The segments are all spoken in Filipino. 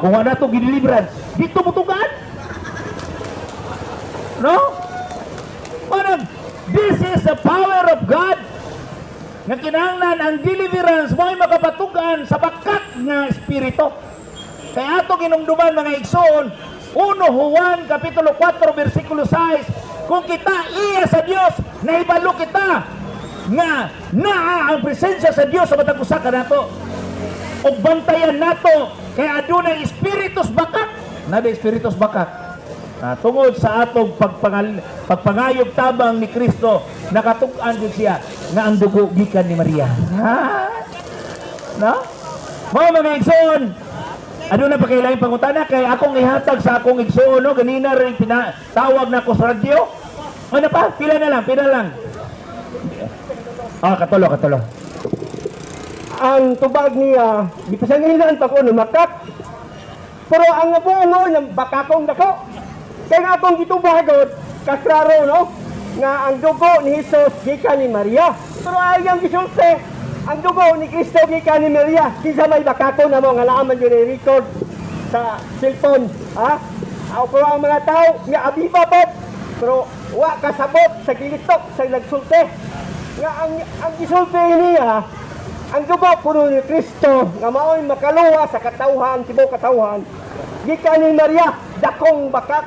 Kung wala ito ginilibrans, dito mutugan. No? Parang, this is the power of God nga kinahanglan ang deliverance mo ay makapatugan sa bakat nga espiritu. Kaya ato ginumduman mga igsoon, 1 Juan Kapitulo 4 versikulo 6, kung kita iya sa Dios, naibalo kita nga naa ang presensya sa Dios sa matag usa ka nato. Og bantayan nato kay adunay espiritus bakat. Nada espiritus bakat. Tungod sa atong pagpangayog tabang ni Kristo, nakatug-an din siya nga ang dugo gikan ni Maria. No? Mga igsoon, ano na pa kailangan pangutana kay akong ihatag sa akong igsoon, no? Ganina rin pinatawag na ko sa radyo. Ano pa? Pila lang. Katulo. Ang tubag niya, di pa siya ngilan pa ko makak. Pero ang nabuo ng bakakong dako. Kaya nga akong gitubagot, kaklaro, no? Nga ang dugo ni Jesus gikan ni Maria. Pero ayang gisulti, ang dugo ni Kristo gikan ni Maria. Kisa may bakako na mo, nga naaman yun i-record sa cellphone. Ha? Pero ang mga tao, nga abibabot. Pero wa kasabot sa gilitok sa nagsulti. Nga ang gisulti niya, ang dugo puno ni Kristo, nga mao'y makaluwa sa katawhan, tibo katawhan. Gikan ni Maria, dakong bakak.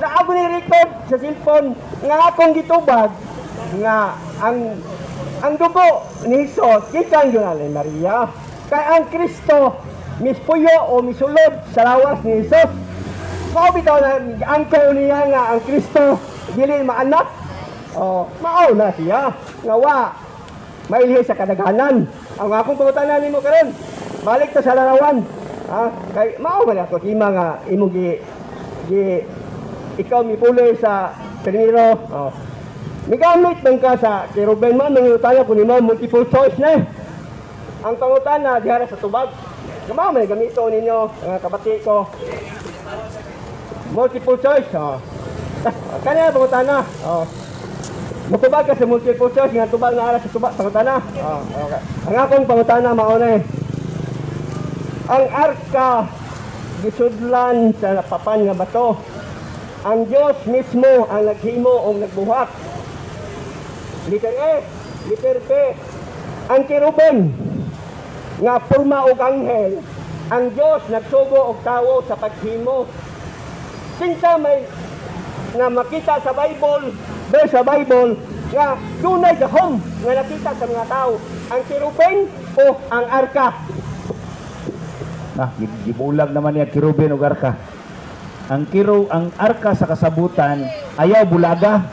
Na ako ni-record sa cellphone nga akong gitubag nga ang dugo ni Jesus gikan yun ni Maria. Kaya ang Kristo mispuyo o misulod sa lawas ni Jesus. Mao bitaw na angko niya nga ang Kristo dili maanak. Mao na siya nga wa mailhi sa kadaghanan. Ang akong pangutanan nimo karon, balik ta sa larawan. Kay mao man ako hima nga imo gi ikaw mipuloy sa primero. Migamit man ka sa Kiruben man, nangutaya ko ni mo multiple choice na. Ang pangutana diha sa tubag. Kamo may gamito ninyo mga kabati ko. Multiple choice. Kanya pangutana. Mutubag ka sa multiple choice nga tubag na ara sa tubag pangutana. Okay. Ang akong pangutana mao na. Ang arka gisudlan sa papan nga bato. Ang Diyos mismo ang naghimo o nagbuhat. Letter A, letter B. Ang kiruben nga porma og anghel, ang Diyos nagsugo og tawo sa paghimo. Sinsa may nga makita sa Bible, sa Bible nga dunay gahom nga nakita sa mga tao, ang kiruben o ang arka. Gibulag naman niya kiruben o arka. Ang arka sa kasabutan ayaw bulaga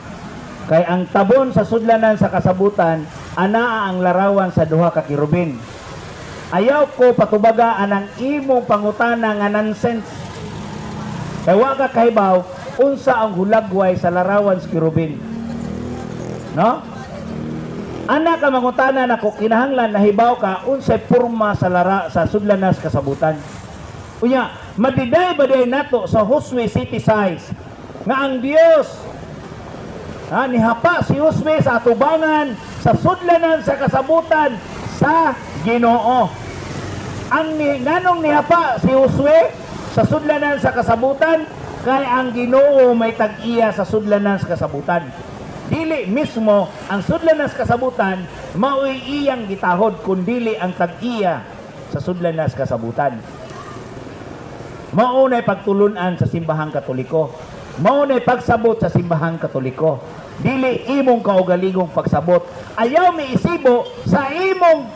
kay ang tabon sa sudlanan sa kasabutan anaa ang larawan sa duha ka kirubin. Ayaw ko patubaga anang imong pangutana nga nonsense. Kay wa ka kahibaw unsa ang hulagway sa larawan sa kirubin. No? Ana ka mangutana nako kinahanglan nahibaw ka unsay porma sa sudlanan sa kasabutan. Unya, madiday-baday nato sa Josue City size nga ang Dios nihapa si Josue sa atubangan sa sudlanan sa kasabutan sa Ginoo. Ang nganong nihapa si Josue sa sudlanan sa kasabutan kay ang Ginoo may tag-iya sa sudlanan sa kasabutan. Dili mismo ang sudlanan sa kasabutan mao'y iyang gitahod kundili ang tag-iya sa sudlanan sa kasabutan. Maunay pagtulunan sa simbahang Katoliko. Maunay pagsabot sa simbahang Katoliko. Dili imong kaugalingong pagsabot. Ayaw mi isibo sa imong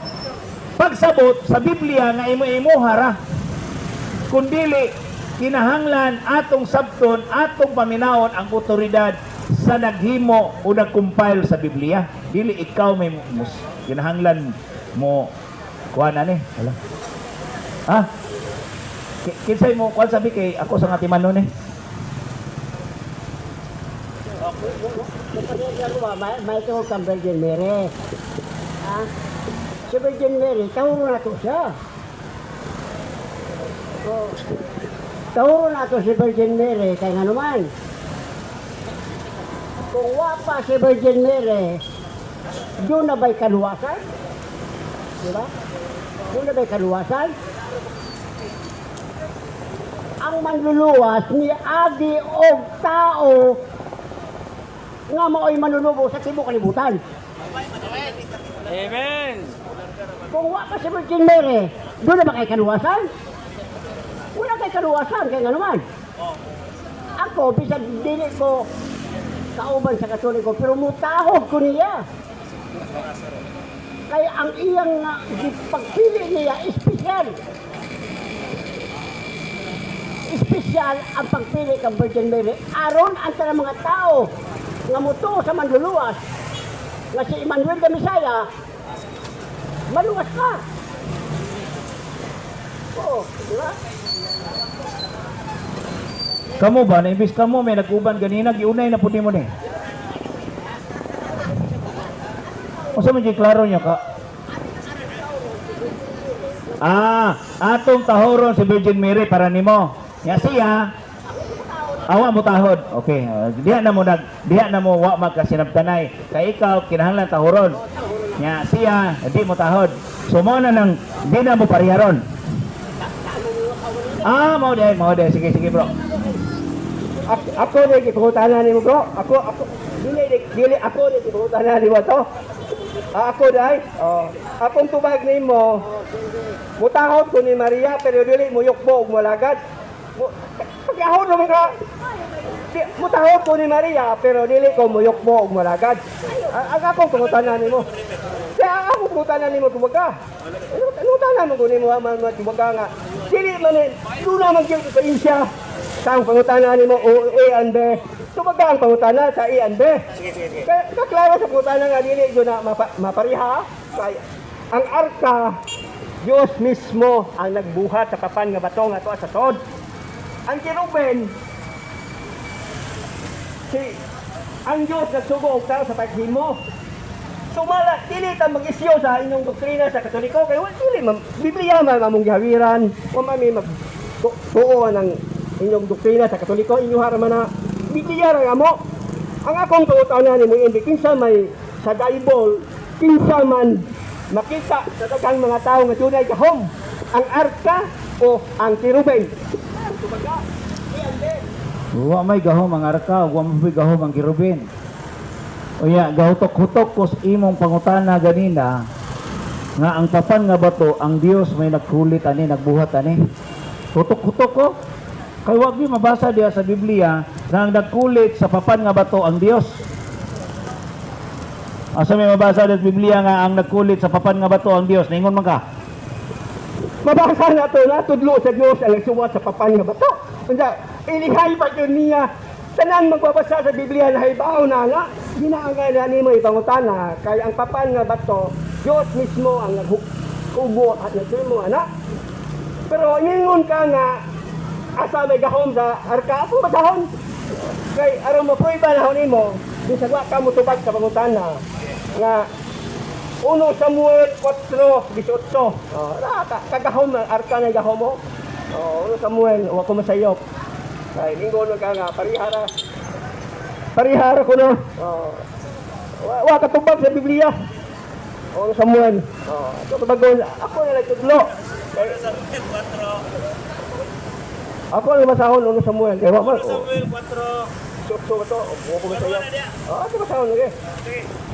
pagsabot sa Biblia nga imo hara. Kundili kinahanglan atong sabton, atong paminawon ang otoridad sa naghimo o nagcompile sa Biblia. Dili ikaw may kinahanglan mo kuan ani. Kinsay mo kuan sabi kay ako sa ngatiman nun eh. May ito kang Virgin Mary. Si Virgin Mary, tawuro na ito siya. Tawuro na ito si Virgin Mary, kaya nga naman. Kung wapa si Virgin Mary, doon na ba'y kaluwasan? Diba? Doon na ba'y kaluwasan? ang manluluwas ni agi og tao nga mao'y manlulubo sa tibuok kalibutan. Amen. Kung wa pa si Virgin Mary, doon na ba kay kaluwasan? Wala kay kaluwasan, kaya nga naman. Ako, bisag dili ko kauban sa Katoliko, pero mutahog ko niya. Kaya ang iyang pagpili niya, espesyal. Espesyal ang pagpili kang Virgin Mary. Aron ang tanang mga tao nga muto sa manluluwas, nga si Emmanuel the Messiah, maluwas ka. Oo, di ba? Kamu ba, naimbis kamo, may nag-uban ganina, giunay na puti mo ni. O sa mga klaro niya ka? Atong tahoron si Virgin Mary para nimo. Ya siya, awa mo tahod. Okay, diha na mo wa magkasinabtanay. Kay ikaw, kinahanglan tahoron. Ya siya, di mo tahod. So mo na nang, di na mo pariharon. Mau deh. Sige, bro. Ako na gipangutanan nimo bro. Ako dili ako na gipangutanan nimo to. Ako dai. Akong tubag nimo. Mutahod ko ni Maria pero dili mo yukbo og molagad. Pagahon naman ka. Mutahod ko ni Maria pero dili ko mo yukbo og molagad. Ang akong pangutanan nimo. Kaya ako pangutanan nimo tubag ka. Ano tanan mo ko nimo tubag ka nga. Dili man duna man gyud sa insya. Sa ang pangutanan nimo A and B. Tumaga ang pangutanan sa A and B. Kaya kaklaro sa pangutanan nga dili yun na mapariha. Kaya ang arka, Diyos mismo ang nagbuhat sa papan nga bato nga to sa tod. Ang kiruben, ang Diyos nagsugo og tao sa paghimo. Sumala, dili ta mag-isyo sa inyong doktrina sa Katoliko kay dili Biblia man among gihawiran, wa man may magtuo ng inyong doktrina sa Katoliko, inyo haraman na Biblia ra mo. Ang akong tuotanan ni mo indi kinsa may sa Bible, kinsa man makita sa daghang mga tawo nga tunay gahom, ang arka o ang kiruben. Wa may gahom ang arka, wa may gahom ang kirubin. Uya, gahutok-hutok ko sa imong pangutana ganina nga ang papan nga bato, ang Dios may nagkulit ani, nagbuhat ani. Hutok-hutok ko. Kay wag di mabasa diya sa Biblia na ang nagkulit sa papan nga bato ang Dios. Asa may mabasa sa Biblia nga ang nagkulit sa papan nga bato ang Dios? Ningon man ka? Mabasa na to na tudlo sa Dios ang nagsuwat sa papan nga bato. Unya, ilihay pa yun niya. Tanan magbabasa sa Biblia na hibaw na nga. Ginaangala nimo ipangutana kay ang papan nga bato, Dios mismo ang naghukubo at nagsumo ana. Pero ingon ka nga asa may gahom sa arka ako basahon. Kay aron mo prueba na nimo, bisag wa ka mo tubag sa pangutana nga 1 Samuel 4:18. Kagahom ang arka na gahom mo. 1 Samuel, wa ko masayop. Kay ingon ka nga parihara ko na. Wa ka tubag sa Biblia. 1 Samuel. Ito tubagon ako na lang tudlo. Ako ang masahon 1 Samuel. Kaya wa Samuel 4. So ito, wa ko masayop. Ito masahon lagi.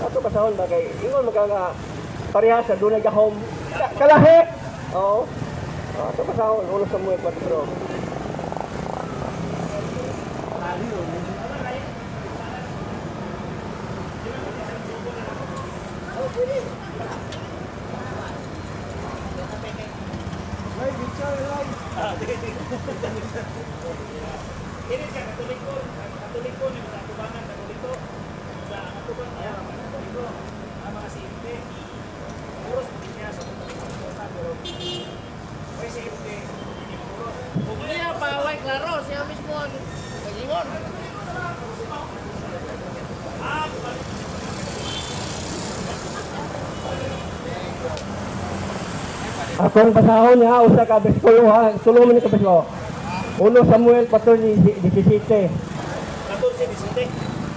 Ito masahon bagay. Ingon maganga parihasa dunay gahom. Kalahi. Oo. Ito masahon 1 Samuel 4. Ini siya Katoliko ni mga tubangan Katoliko. Ang tubangan niya mga Katoliko, ang mga sinte. Puros niya sa Katoliko pero may sinte hindi puros. Kung niya paway klaro siya mismo ang pag-ingon. Ako ang basahon niya, usa ka besko ha, sulong ni ka besko. 1 Samuel 4:17.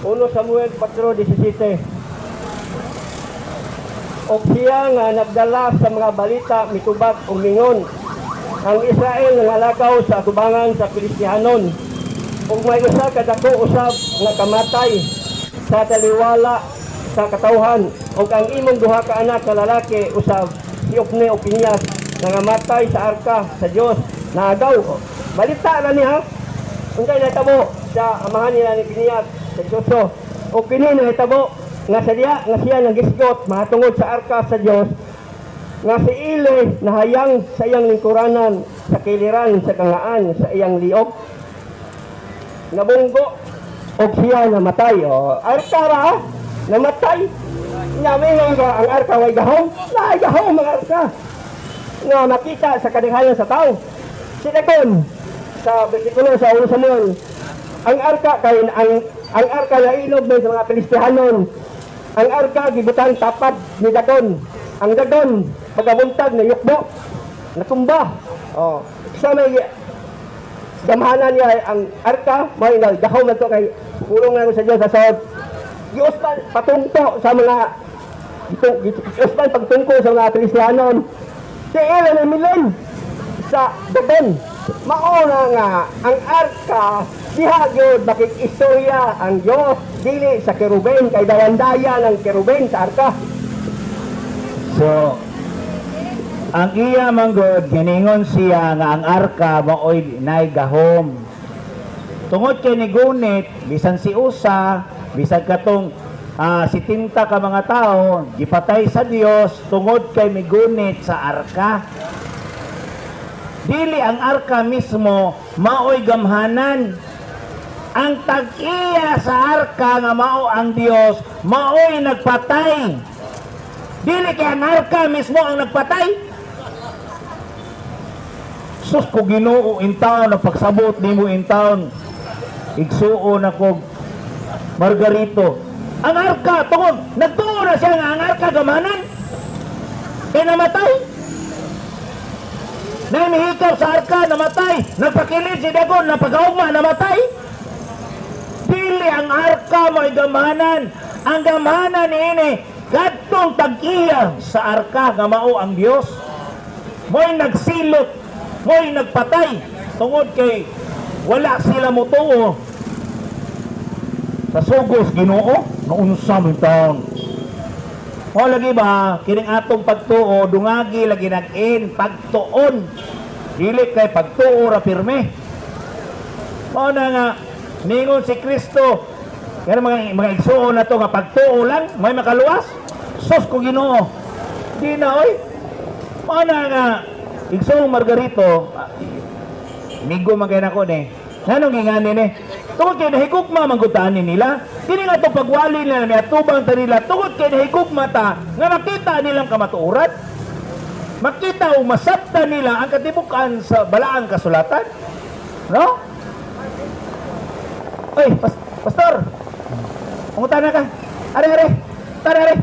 1 Samuel 4:17. O siya nga nagdala sa mga balita mitubag o mingon. ang Israel nangalagaw sa atubangan sa Pilistihanon. Ug may usa ka dako usab nga kamatay sa taliwala sa katawhan ug ang imong duha ka anak nga lalaki usab si Ofne o Pinyas nga namatay sa arka sa Dios naagaw. Balita na niya unsay natabo sa amahan nila ni Pinyas sa Diyoso o kini nahitabo nga sa diya nga siya nagisgot mahatungod sa arka sa Dios nga si Ile nahayang sa iyang lingkuranan sa kiliran sa kangaan sa iyang liog nabunggo og siya namatay. O arka ra namatay nyami nga ang arka way gahom na gahom ang arka nga makita sa kadaghanan sa tao. Sinakon sa bersikulo sa 1 Samuel ang arka kay ang arka na ilog sa mga Pilistihanon. Ang arka gibutang tapad ni Dagon. Ang Dagon pagabuntag na yukbo natumba. Oh, sa may gamhanan niya ang arka may gahom na to kay pulong na sa Dios sa sod. Giuspan patungko sa mga giuspan pagtungko sa mga Pilistihanon. Si Ela na milon sa Dagon. Mauna nga ang arka diha gyud makikistorya ang Dios dili sa keruben kay dawandaya ng keruben sa arka. So, ang iya manggod, giningon siya nga ang arka maoy nay gahom. Tungod kay ni gunit, bisan si usa, bisan katong si tinta ka mga tao, gipatay sa Dios tungod kay migunit sa arka. Dili ang arka mismo maoy gamhanan. Ang tag-iya sa arka nga mao ang Dios, maoy nagpatay. Dili kay ang arka mismo ang nagpatay. Sus ko Ginoo in town na pagsabot nimo in town. Igsuo na ko Margarito. Ang arka tungod nagtuo na siya nga ang arka gamanan. Kay namatay. Namihikaw sa arka namatay. Nagpakilid si Dagon napagaugma namatay. Dili ang arka may gamanan. Ang gamanan ini kadtong tag-iya sa arka nga mao ang Dios. Mo'y nagsilot, mo'y nagpatay tungod kay wala sila motuo sa sugos Ginoo naunsa man taon. O lagi ba kining atong pagtuo dungagi lagi nag-in pagtuon dili kay pagtuo ra pirme. Mao na nga ningon si Kristo kaya mga igsuon na to nga pagtuo lang may makaluwas. Sus ko Ginoo di na oy. Mao na nga igsuong Margarito migo man kay nako ni nanong ingani ni tungod kay nahigugma manggutaan nila kini nga to pagwali nila may atubang ta nila tungod kay nahigugma ta nga makita nilang kamatuoran makita o masabta nila ang katibukan sa balaang kasulatan no. Oy pastor pangutan na ka are tara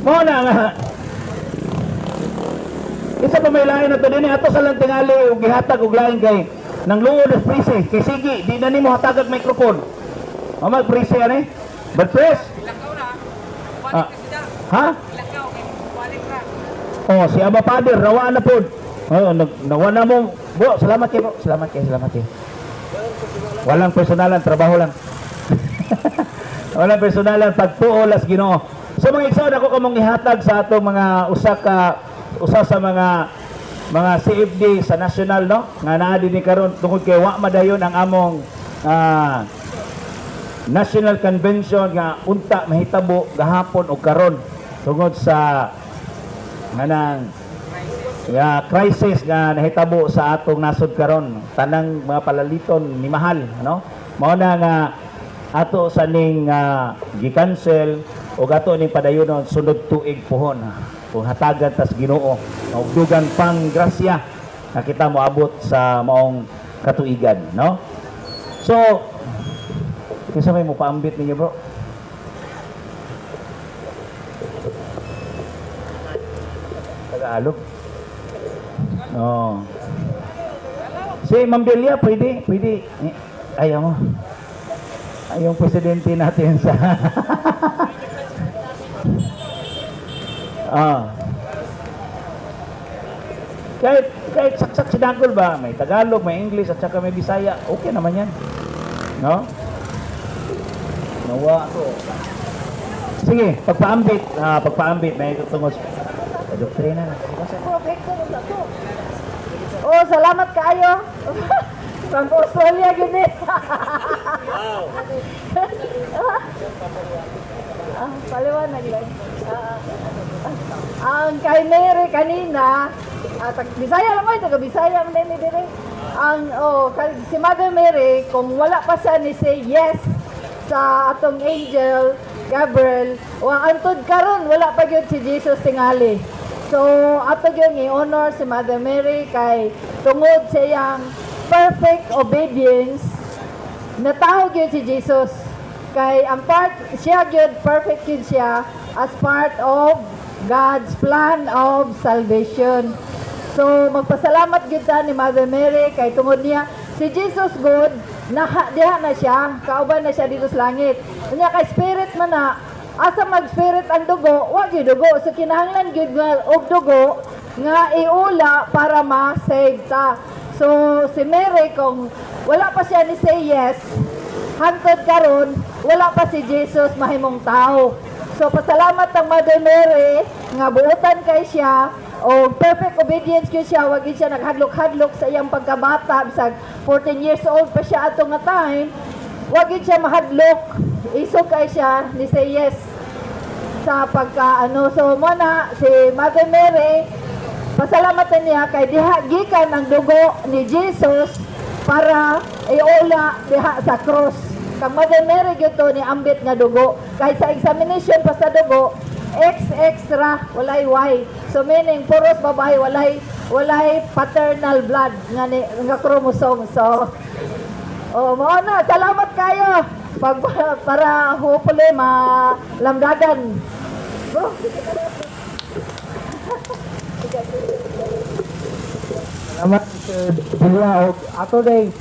mo na nga isa pa may lain na to din ato sa lang tingali ug gihatag og lain kay nang luod as prese kay sige di na nimo hatagag microphone o mag prese ani but press ha oh si Aba Pader rawa na pod oh nawa na mo bro salamat kayo walang personalan trabaho lang walang personalan pagtuo las Ginoo. So mga igsoon ako kamong ihatag sa atong mga usa sa mga CFD sa national no nga naa dinhi karon tungod kay wa madayon ang among National Convention nga unta mahitabo gahapon o karon tungod sa nganang crisis nga nahitabo sa atong nasod karon tanang mga palaliton ni mahal no mao na nga ato sa ning gi-cancel o ato ning padayonon sunod tuig pohon kung hatagan tas Ginoo ug dugang pang grasya na kita moabot sa maong katuigan no. So kinsa may mo paambit ninyo bro Tagalog no si Ma'am Delia pwede ayaw mo yung presidente natin sa kahit saksak sinagol ba, may Tagalog, may English, at saka may Bisaya, okay naman yan. No? Nawa ako. Sige, pagpaambit, may tutungos. Doktrina na. Oh, salamat kaayo. From Australia gini. Paliwanag lang. Ang kay Mary kanina, Bisaya lang ko, taga Bisaya ang nini dire. Si Mother Mary, kung wala pa siya ni say yes sa atong angel, Gabriel, o ang antod karon wala pa gyud si Jesus tingali. So, ato gyud i-honor si Mother Mary kay tungod sa iyang perfect obedience, natawag yun si Jesus. Kay ang part, siya yun, perfect yun siya as part of God's plan of salvation. So, magpasalamat yun ta ni Mother Mary kay tungod niya, si Jesus good, diha na siya, kauban na siya dito sa langit. Kanya kay spirit man na, asa mag-spirit ang dugo, wag yung dugo. So, kinahanglan yun nga, og dugo, nga iula para ma-save ta. So, si Mary, kung wala pa siya ni say yes, hangtod karon wala pa si Jesus mahimong tao. So, pasalamat ang Mother Mary, nga buutan kay siya, o perfect obedience kay siya, wag siya naghadlok-hadlok sa iyang pagkabata, bisag 14 years old pa siya atong nga time, wag siya mahadlok, isog kay siya ni say yes sa pagka-ano. So, muna, si Mother Mary, pasalamatan niya kay diha gikan ang dugo ni Jesus para iula diha sa cross. Kang Mother Mary gyud to ni ambit nga dugo. Kahit sa examination pa sa dugo, X extra, walay Y. So meaning puros babae, walay paternal blood nga chromosome. So mao na, salamat kayo para hopefully malamdagan. Bro. Salamat Sir Bilya og ato day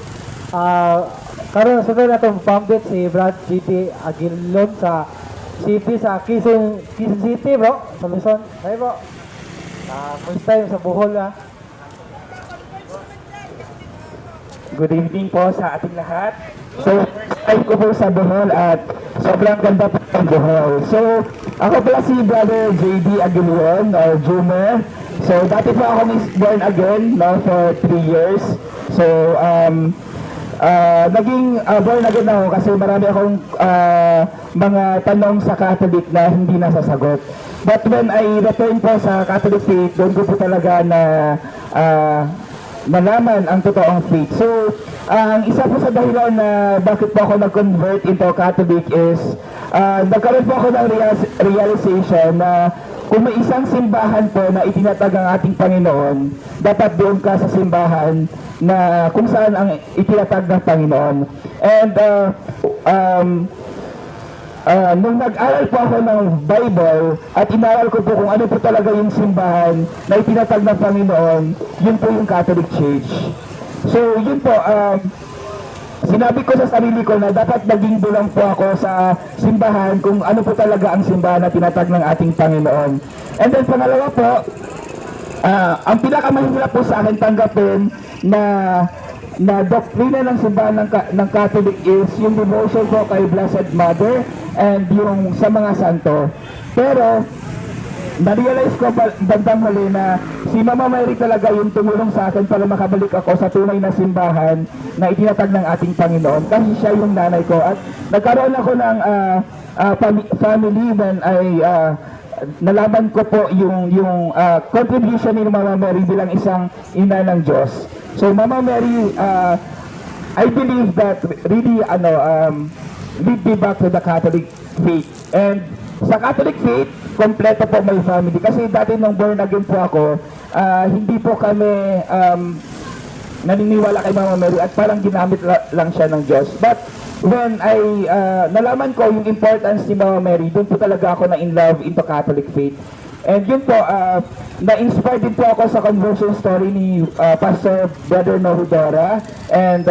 karon sa natong pambit si Brad City Aguilon sa City sa Quezon City bro sa Luzon. Hey bro. First time sa Bohol ha. Good evening po sa ating lahat. So, ay ko po sa Bohol at sobrang ganda po ng Bohol. So, ako pala si Brother JD Aguilon or Junior. So, dati po ako born again no, for 3 years. So, naging born again ako kasi marami akong mga tanong sa Catholic na hindi nasasagot. But when I returned po sa Catholic faith, doon ko po talaga na malaman ang totoong faith. So, ang isa po sa dahilan na bakit po ako nag-convert into Catholic is nagkaroon po ako ng realization na kung may isang simbahan po na itinatag ang ating Panginoon, dapat doon ka sa simbahan na kung saan ang itinatag ng Panginoon. And nung nag-aral po ako ng Bible at inaral ko po kung ano po talaga yung simbahan na itinatag ng Panginoon, yun po yung Catholic Church. So yun po, sinabi ko sa sarili ko na dapat naging bulang po ako sa simbahan kung ano po talaga ang simbahan na tinatag ng ating Panginoon. And then pangalawa po, ang pinakamahirap po sa akin tanggapin na doktrina ng simbahan ng Catholic is yung devotion po kay Blessed Mother and yung sa mga santo. Pero na-realize ko bandang huli na si Mama Mary talaga yung tumulong sa akin para makabalik ako sa tunay na simbahan na itinatag ng ating Panginoon kasi siya yung nanay ko. At nagkaroon ako ng family when nalaman ko po yung contribution ni Mama Mary bilang isang ina ng Diyos. So Mama Mary, I believe that really lead me back to the Catholic faith. And sa Catholic faith, kompleto po may family. Kasi dati nung born again po ako, hindi po kami naniniwala kay Mama Mary at parang ginamit lang siya ng Diyos. But when I nalaman ko yung importance ni Mama Mary, doon po talaga ako na in love into Catholic faith. And yun po, na-inspire din po ako sa conversion story ni Pastor Brother Nohudora and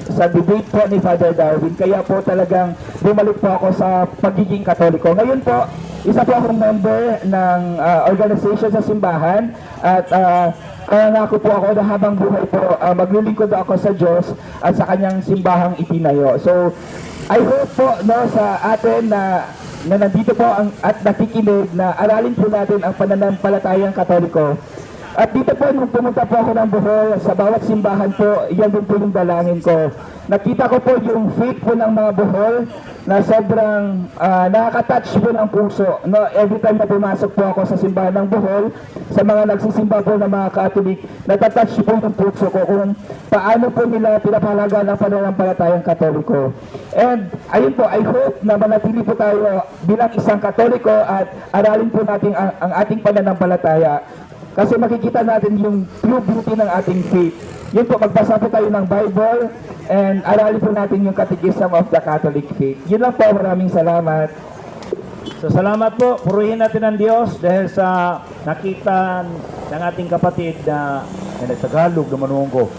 sa debate po ni Father Darwin. Kaya po talagang bumalik po ako sa pagiging Katoliko. Ngayon po, isa po akong member ng organization sa simbahan at nangako po ako na habang buhay po maglilingkod ako sa Diyos at sa kanyang simbahang itinayo. So I hope po no, sa atin na nandito po at nakikinig na aralin po natin ang pananampalatayang Katoliko. At dito po, nung pumunta po ako ng Bohol, sa bawat simbahan po, yan din po yung dalangin ko. Nakita ko po yung faith po ng mga Bohol na sobrang nakaka-touch po ng puso. No, every time na pumasok po ako sa simbahan ng Bohol, sa mga nagsisimba po ng mga Katolik, natatouch po ng puso ko kung paano po nila pinapahalagaan ang pananampalatayang Katoliko. And ayun po, I hope na manatili po tayo bilang isang Katoliko at aralin po natin ang ating pananampalataya. Kasi makikita natin yung true beauty ng ating faith. Yun po, magbasa po tayo ng Bible and aralin po natin yung Catechism of the Catholic Faith. Yun lang po, maraming salamat. So salamat po, purihin natin ang Diyos dahil sa nakita ng ating kapatid na Tagalog na manunggo.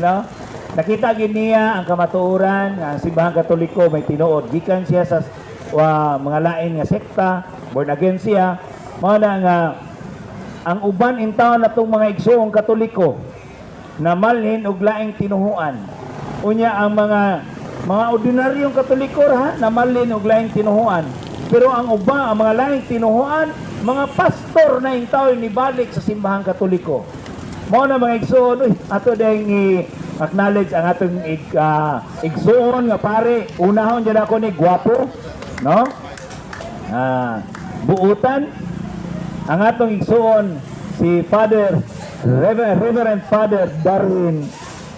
No? Nakita niya ang kamatuoran ang simbahang Katoliko may tinuod. Gikan siya sa mga lain nga sekta, born again siya. Mga nga ang uban in taon na itong mga igsoong Katoliko na malhin og laing tinuhuan. Unya ang mga ordinaryong Katoliko ha, na malhin og laing tinuhuan. Pero ang uba, ang mga laing tinuhuan, mga pastor na in taon ni balik sa simbahang Katoliko. Mao na mga igsoon, ato dahil acknowledge ang atong igsoon nga pare. Unahon dyan ako ni Guapo, no? Buutan ang atong igsoon si Reverend Father Darwin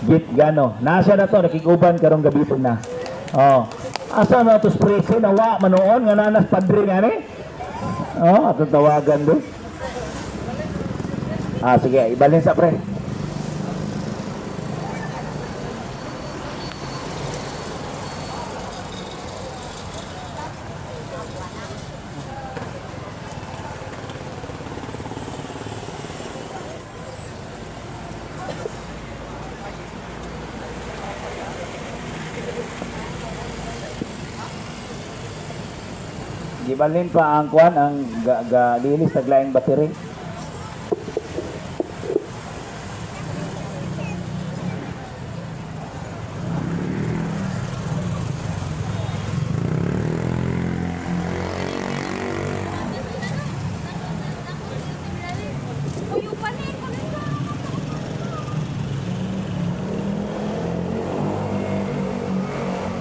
Gitgano. Nasa na to, nakikuban karong gabi po na. Asa na to sprese na wa manoon nga nanas padre nga ni? Atong tawagan do. Sige, ibalin sa pre. Gibalin pa ang kuan ang linis taglaing battery.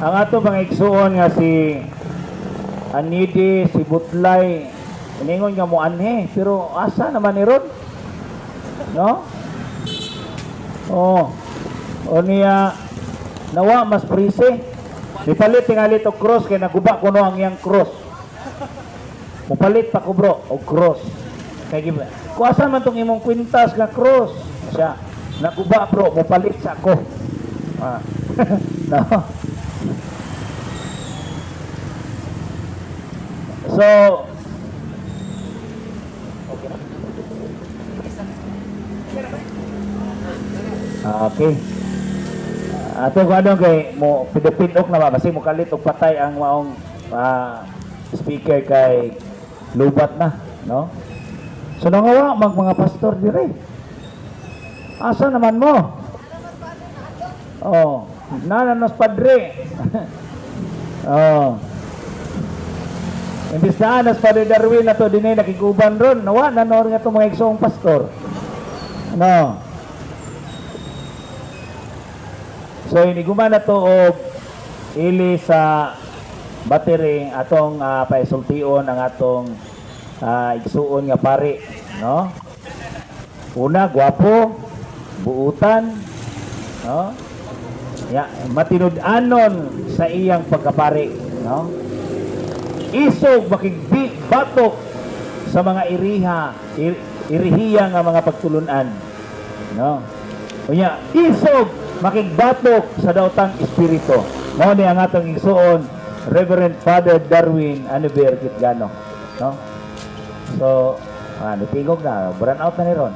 Ang ato mga igsuon nga si Anidi, si Butlay, iningon nga mo anhe, pero asa naman ni Ron? No? O niya, nawa mas prise. Ipalit tingali to cross, kaya naguba ko no ang iyang cross. Mupalit pa ko bro, o cross. Kaya kung asa man itong imong kwintas nga cross, siya, naguba bro, mupalit sa ako. No? So, okay. Ato ko ano kay mo pidupindok na ba kasi mo kalit og patay ang maong speaker kay lubat na, no? So nangawa mga pastor dire. Asa naman mo? Nananos padre. Imbis na anas Father Darwin na to dinay nakiguban ron, nawa nanor nga to mga igsoong pastor. No. So iniguman na to og ili sa battery atong paisultion ang atong igsuon nga pari, no? Una, gwapo, buutan, no? Matinud-anon sa iyang pagkapari, no? Isog makigbi batok sa mga irihiya nga mga pagtulunan, no? Unya isog makigbatok sa daotang espiritu. Mao ni ang atong igsuon Reverend Father Darwin Aniver Gitgano, no? So natingog na, burn out na ni ron.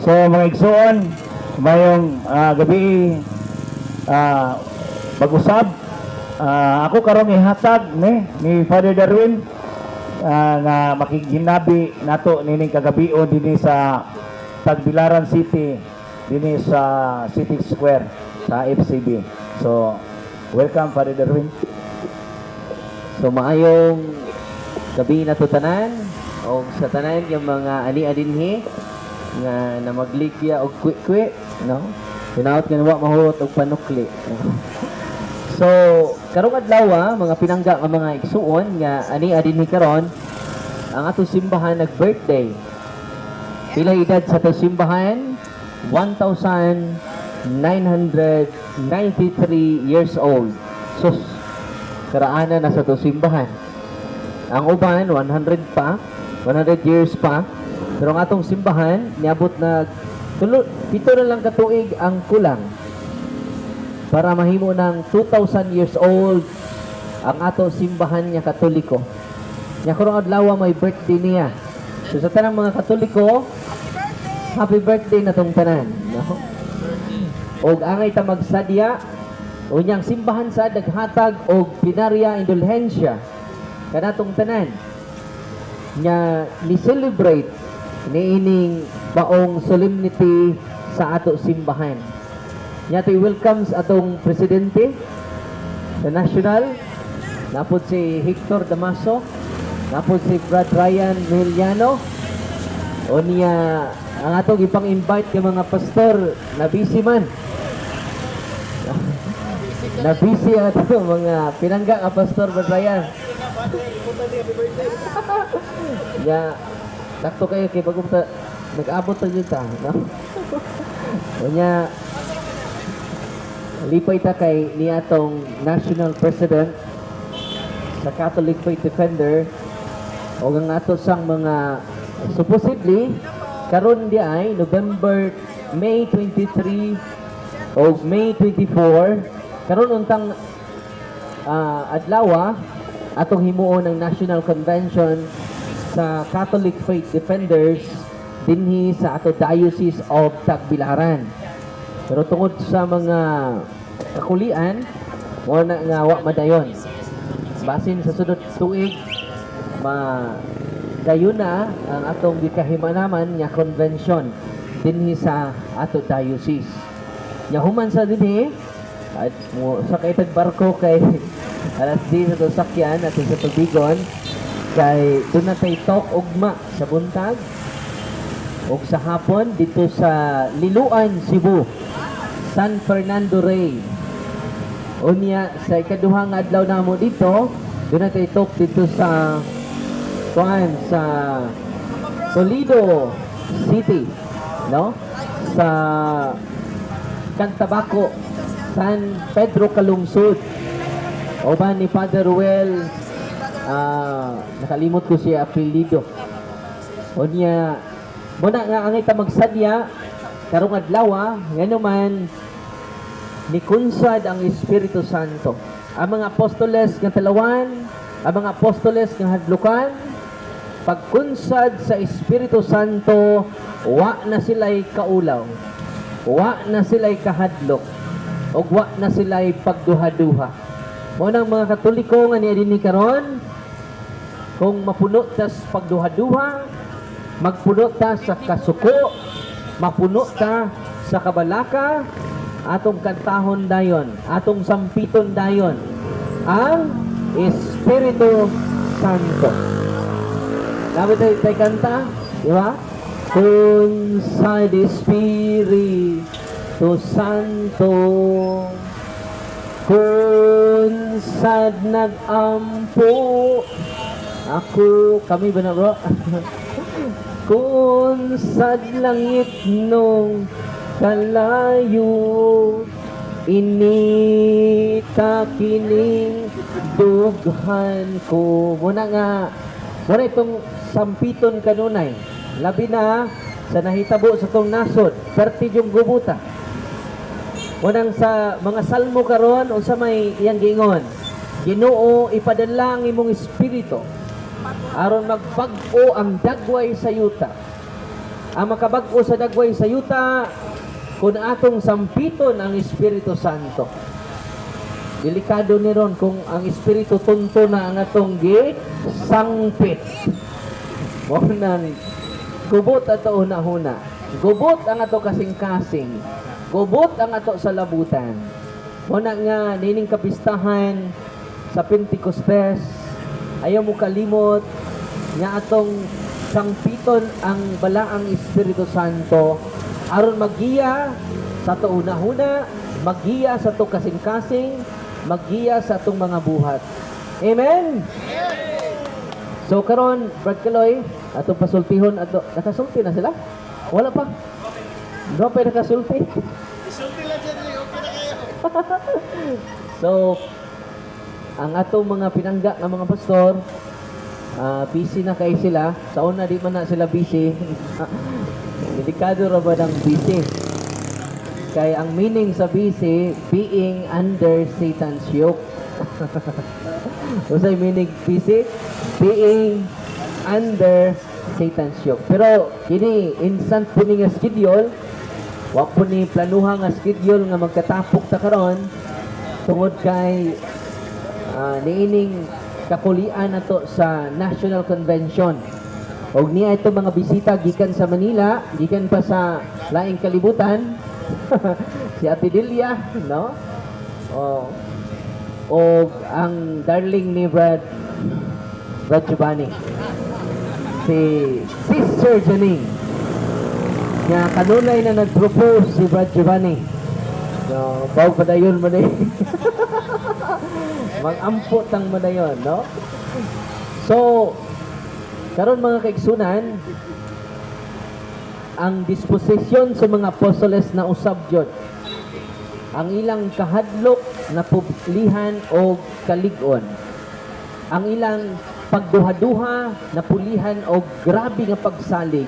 So mga igsoon, mayong gabi mag-usab. Ako karong ihatag ni Father Darwin nga makiginabi nato nining kagabion dinhi sa Tagbilaran City, dinhi sa City Square sa FCB. So welcome Father Darwin. So maayong gabi na to tanan o sa tanan yung mga ani adinhi nga na maglikya og kwi-kwi, no? Tinaot nga wa mahurot og panukli. No? So karong adlaw mga pinangga nga mga igsuon nga ani adinhi karon ang ato simbahan nag-birthday. Pila edad sa ato simbahan? 1,993 years old. So karaanan na sa ato simbahan. Ang uban 100 years pa. Pero ang atong simbahan niabot na 7 na lang katuig ang kulang para mahimo ng 2,000 years old ang ato simbahan nga Katoliko. Nya karong adlaw may birthday niya. So sa tanang mga Katoliko, happy birthday na tong tanan, no? Og angay ta magsadya unyang simbahan sa naghatag og pinarya indulhensya kanatong tanan nya ni celebrate niining baong solemnity sa ato simbahan. Nya to welcomes atong presidente sa national, napod si Hector Damaso, napod si Brad Ryan Miliano, o niya ang atong ipang-invite ng mga pastor na busy man. Na busy ang atong mga pinangga nga pastor Brad Ryan. Ya, sakto kayo kay bagong nag-abot na dito, no? Kanya, lipay ta kay niyatong National President sa Catholic Faith Defender o ang ato sang mga supposedly karon di ay May 23 o May 24 karon untang adlaw atong himuon ng National Convention sa Catholic Faith Defenders dinhi sa ato Diocese of Tagbilaran. Pero tungod sa mga kakulian, mo na nga wa madayon. Basin sa sunod tuig, kayo na ang atong gikahimanaman nga convention dinhi sa ato Diocese. Nya human sa dinhi, at sa kaitag barko kay alas 10 sa sakyan at sa tubigon, kay doon na tayo talk ugma sa buntag o sa hapon dito sa Liloan, Cebu, San Fernando Rey. Unya sa ikaduhang adlaw namo dito, doon na tayo talk dito sa sa Toledo City, no? Sa Cantabaco, San Pedro Calungsod. O ba ni Father Ruel, nakalimot ko siya apelido. O niya, muna nga ang ita magsadya, karong adlaw, yan naman, ni kunsad ang Espiritu Santo. Ang mga apostoles ng Talawan, ang mga apostoles ng Hadlukan, pagkunsad sa Espiritu Santo, wa na sila'y kaulaw, wa na sila'y kahadlok, o wa na sila'y pagduha-duha. Munang mga Katoliko nga niya din karon, kung mapuno ta sa pagduha-duha, magpuno ta sa kasuko, mapuno ta sa kabalaka, atong kantahon dayon, atong sampiton dayon, ang Espiritu Santo. Dapat tayo kanta, di ba? Kung sa Espiritu Santo, kung sad nag-ampo, kami ba na bro? Kung sad langit nung kalayo, inita kining dughan ko. Muna itong sampiton kanunay. Labi na sa nahitabo sa tong nasod, perti yung gubuta. Munang sa mga salmo karon o sa may iyang gingon, Ginoo, ipadala ang imong espiritu aron magbag-o ang dagway sa yuta. ang makabag-o sa dagway sa yuta kung atong sampiton ang Espiritu Santo. Delikado ni ron kung ang Espiritu tunto na ang atong sangpit. Mo nang gubot ato una-huna. Gubot ang ato kasing-kasing. Gubot ang ato sa labutan. Mo na nga nining kapistahan sa Pentecostes, ayaw mo kalimot nga atong sangpiton ang balaang Espiritu Santo aron maggiya sa to una-huna, maggiya sa to kasing-kasing, maggiya sa atong mga buhat. Amen. So karon, Brad Kaloy, atong pasultihon ato, nakasulti na sila? Wala pa. No pa nakasulti. Isulti lang dyan, okay na kayo. So ang atong mga pinangga ng mga pastor, busy na kay sila. Sa una, di man na sila busy. Delikado ra ba ng busy? Kaya ang meaning sa busy, being under Satan's yoke. Usay meaning busy? Being under Satan's yoke. Pero, kini, instant po ni nga schedule, wag po ni planuha nga schedule nga magkatapok ta karon tungod kay niining kakulian nato sa National Convention. Og niya ito mga bisita gikan sa Manila, gikan pa sa laing kalibutan. Si Ate Delia, no? O ang darling ni Brad Giovanni. Si Sister Janine. Nga kanunay na nag-propose si Brad Giovanni. No, bawag padayon mo na mag-ampot ang madayon, no? So, karon mga kaigsunan, ang disposisyon sa mga apostoles na usab jud ang ilang kahadlok na pulihan o kaligon, ang ilang pagduha-duha na pulihan o grabe nga pagsalig,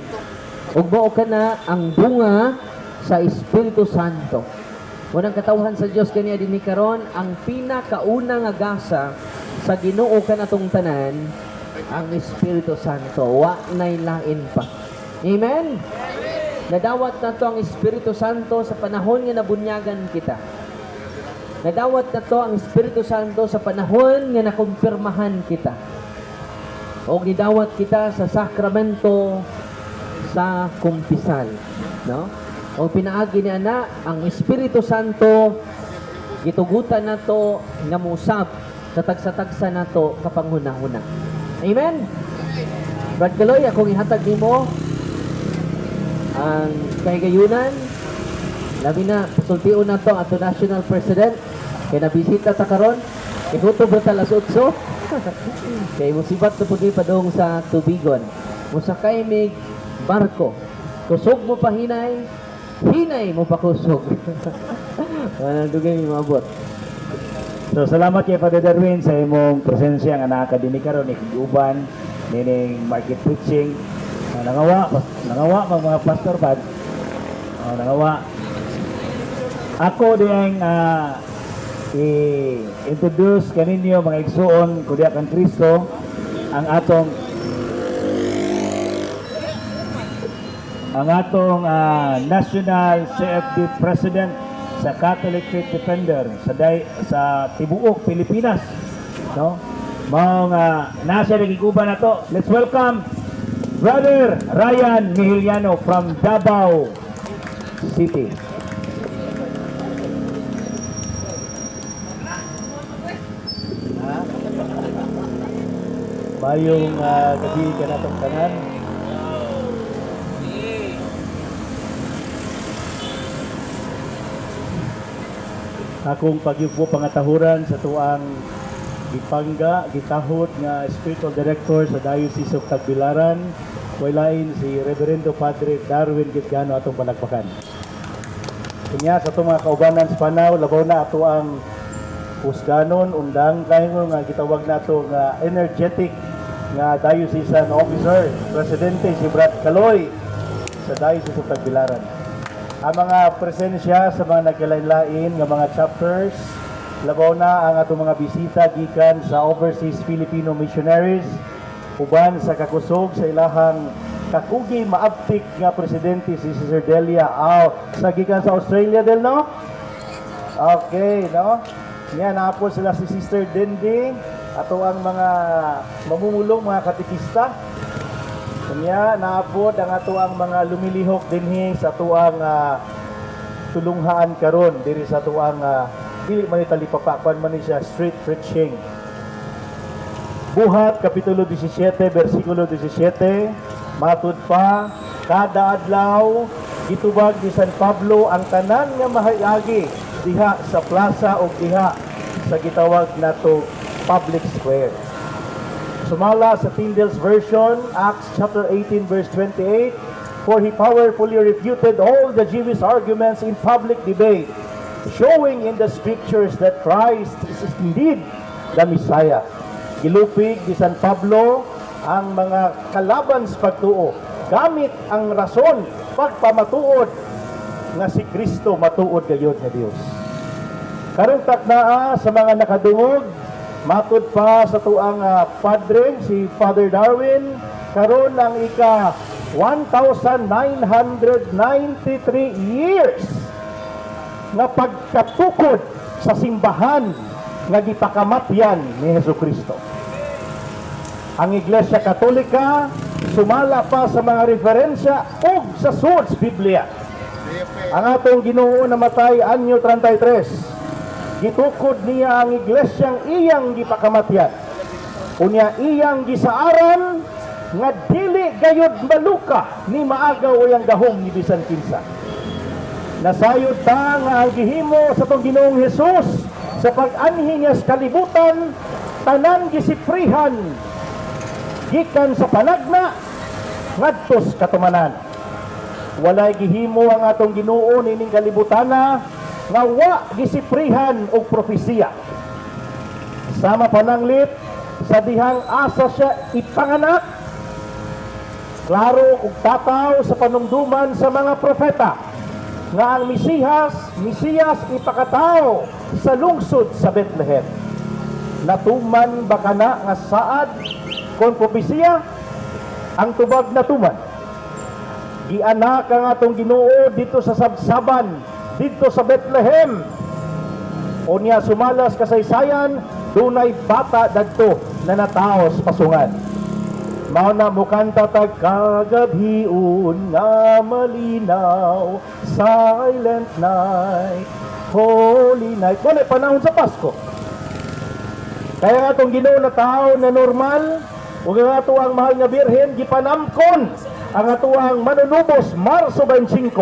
ug mao kana ang bunga sa Espiritu Santo. Unang katawhan sa Dios kaniya dinhi karon, ang pinakauna nga gasa sa Ginoo kanatong tanan, ang Espiritu Santo, wa nay lain pa. Amen. Nadawat nato ang Espiritu Santo sa panahon nga nabunyagan kita. Nadawat nato ang Espiritu Santo sa panahon nga nakumpirmahan kita. O gidawat kita sa sakramento sa kumpisal, no? O pinaagi ni ana ang Espiritu Santo, gitugutan nato nga musab sa tagsa-tagsa nato kapanghuna-huna. Amen. Brad Kaloy, akong ihatag nimo ang kahigayunan, labi na sultion nato ato National President kay nabisita ta karon, ikutob ta alas 8. Kay musibat na pudi padong sa tubigon. Musakay mig barko. Kusog mo pa hinay mo pa kusog. Walang dugay mabot. So salamat kay Father Darwin sa imong presensya nga nakakadinig karon iguban nining market preaching. Nangawa mga pastor pad. Nangawa. Ako diyang i-introduce kaninyo mga igsuon kudiya kang Kristo ang atong National CFD President sa Catholic Faith Defender sa Tibuok, Pilipinas, no? Mao nga nasa nagiguban nato. Let's welcome Brother Ryan Mihiliano from Davao City. Mayong gabi ka natong tanan. Akong pagyugpo pangatahuran sa tuang gitahod nga spiritual director sa Diocese of Tagbilaran, walain si Reverendo Padre Darwin Gitgano atong panagpakan. Kanya sa itong mga kaubanan sa panaw, labaw na ato ang pusganon, undang kayo nga gitawag nato nga energetic nga diocesan officer, presidente si Brad Kaloy sa Diocese of Tagbilaran. Ang mga presensya sa mga nagkalain-lain nga mga chapters, labaw na ang atong mga bisita gikan sa Overseas Filipino Missionaries, uban sa kakusog sa ilahang kakugi maabtik nga presidente si Sister Delia sa gikan sa Australia del no. Okay, no? Yan na po sila si Sister Dending ato ang mga mamumulong mga katikista. Kanya naapod ang ato ang mga lumilihok dinhi sa tuang tulunghaan karon diri sa tuang dili man italipapakwan man ni siya street preaching. Buhat kapitulo 17 bersikulo 17 matud pa kada adlaw gitubag ni San Pablo ang tanan nga mahayagi diha sa plaza o diha sa gitawag nato public square. Sumala sa Tyndale's version, Acts chapter 18 verse 28, for he powerfully refuted all the Jewish arguments in public debate, showing in the scriptures that Christ is indeed the Messiah. Gilupig ni San Pablo ang mga kalaban sa pagtuo, gamit ang rason pagpamatuod nga si Kristo matuod gayud nga Dios. Karong taknaa sa mga nakadungog, matud pa sa tuang padre si Father Darwin, karon ang ika 1993 years nga pagkatukod sa simbahan nga gipakamatyan ni Hesukristo. Ang Iglesia Katolika sumala pa sa mga referensya ug sa source Biblia. Ang atong Ginoo namatay anyo 33. Gitukod niya ang iglesyang iyang gipakamatyan. Unya iyang gisaaran nga dili gayud maluka ni maagaw yang gahom ni bisan kinsa. Nasayod ta nga ang gihimo sa tong Ginoong Hesus sa pag-anhi niya sa kalibutan tanan gisiprihan gikan sa panagna ngadto sa katumanan. Walay gihimo ang atong Ginoo nining kalibutana nga wa gisiprihan og propesiya. Sama pananglit sa dihang asa siya ipanganak, klaro ug tataw sa panumduman sa mga propeta nga ang Mesiyas ipakatao sa lungsod sa Bethlehem. Natuman ba kana nga saad kon propesiya? Ang tubag natuman. Gianak ang atong Ginoo dito sa sabsaban dito sa Bethlehem. Unya sumalas kasaysayan, dunay bata dagto na nataos pasungan. Mao na mukanta tag kagabiun nga malinaw, silent night, holy night. Wala panahon sa Pasko. Kaya nga itong Ginoo na tao na normal, ug nga ito ang mahal nga birhen, gipanamkon ang atuang manunubos Marso 25.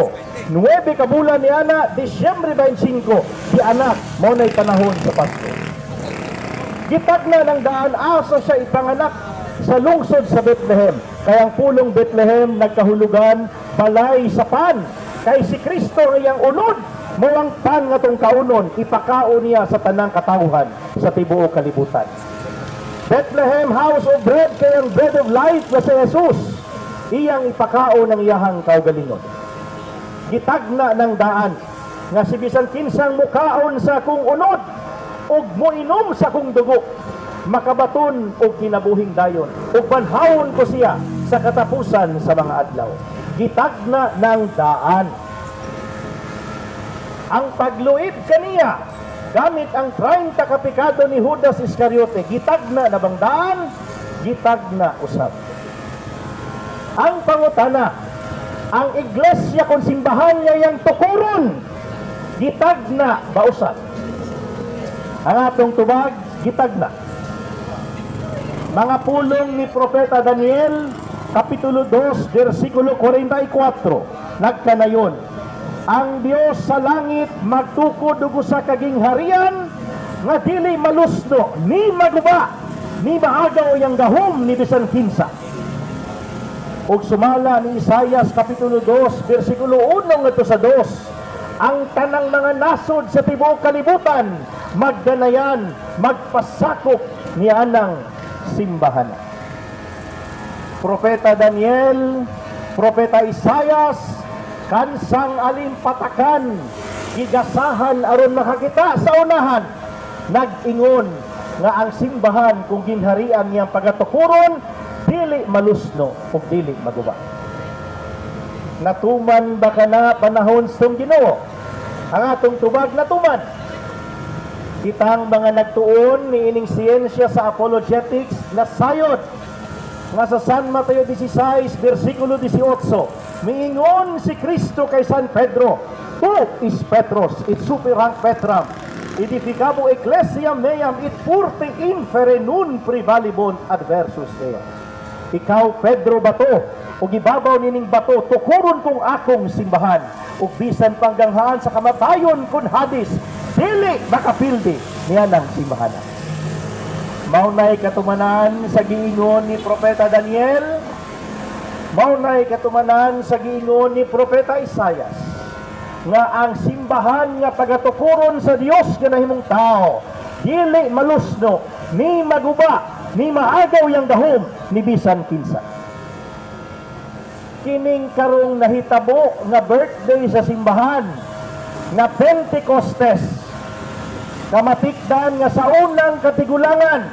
9 kabulan ni ana, Disyembre 25, di anak, mo na'y panahon sa Pasko. Gitagna ng daan asa siya ipanganak sa lungsod sa Bethlehem. Kaya ang pulong Bethlehem nagkahulugan balay sa pan. Kay si Kristo ngayang unod, mo ang pan nga tong kaunon, ipakaon niya sa tanang katawhan sa tibuok kalibutan. Bethlehem, house of bread, kay ang bread of life na si Jesus, iyang ipakaon ng iyahang kaugalingon. Gitagna ng daan nga si bisan kinsang mukaon sa akong unod ug moinom sa akong dugo, makabaton og kinabuhing dayon ug banhawon ko siya sa katapusan sa mga adlaw. Gitagna ng daan. Ang pagluib kaniya gamit ang 30 kapikado ni Judas Iscariote, gitagna na bang daan? Gitagna usab. Ang pangutana, ang iglesia kung simbahan niya yung tukuron, gitagna ba usab? Ang atong tubag, gitagna. Mga pulong ni Propeta Daniel, Kapitulo 2, versikulo 44, nagkanayon, ang Dios sa langit magtukod ug sa kagingharian nga dili malusno ni maguba ni maagaw yang gahom ni bisan kinsa. Ug sumala ni Isaias Kapitulo 2 versikulo 1 ngadto sa 2, ang tanang mga nasod sa tibuok kalibutan magdanayan magpasakop ni anang simbahan. Propeta Daniel, Propeta Isaias, kansang alimpatakan, gigasahan aron makakita sa unahan, nag-ingon nga ang simbahan kung ginharian niyang pagatukuron, dili malusno o dili maguba. Natuman ba ka na panahon sa Ginoo? Ang atong tubag natuman. Kitang mga nagtuon ni ining siyensya sa apologetics na sayod nga sa San Mateo 16, versikulo 18, miingon si Kristo kay San Pedro, "Tu is Petros, it super hanc Petram, edificabo ecclesiam meam, it purte infere nun privalibon adversus ea." Ikaw, Pedro, bato, ug ibabaw nining bato, tukuron kong akong simbahan, ug bisan pangganghaan sa kamatayon kun Hades, dili makapildi niya ng simbahan. Maunay katumanan sa giingon ni Propeta Daniel, maunay katumanan sa giingon ni Propeta Isaias, nga ang simbahan nga pagatukuron sa Dios nga nahimong tao, dili malusno, ni maguba, ni maagaw yang gahom, ni bisan kinsa. Kining karong nahitabo nga birthday sa simbahan, nga Pentecostes, kamatikdan nga sa unang katigulangan,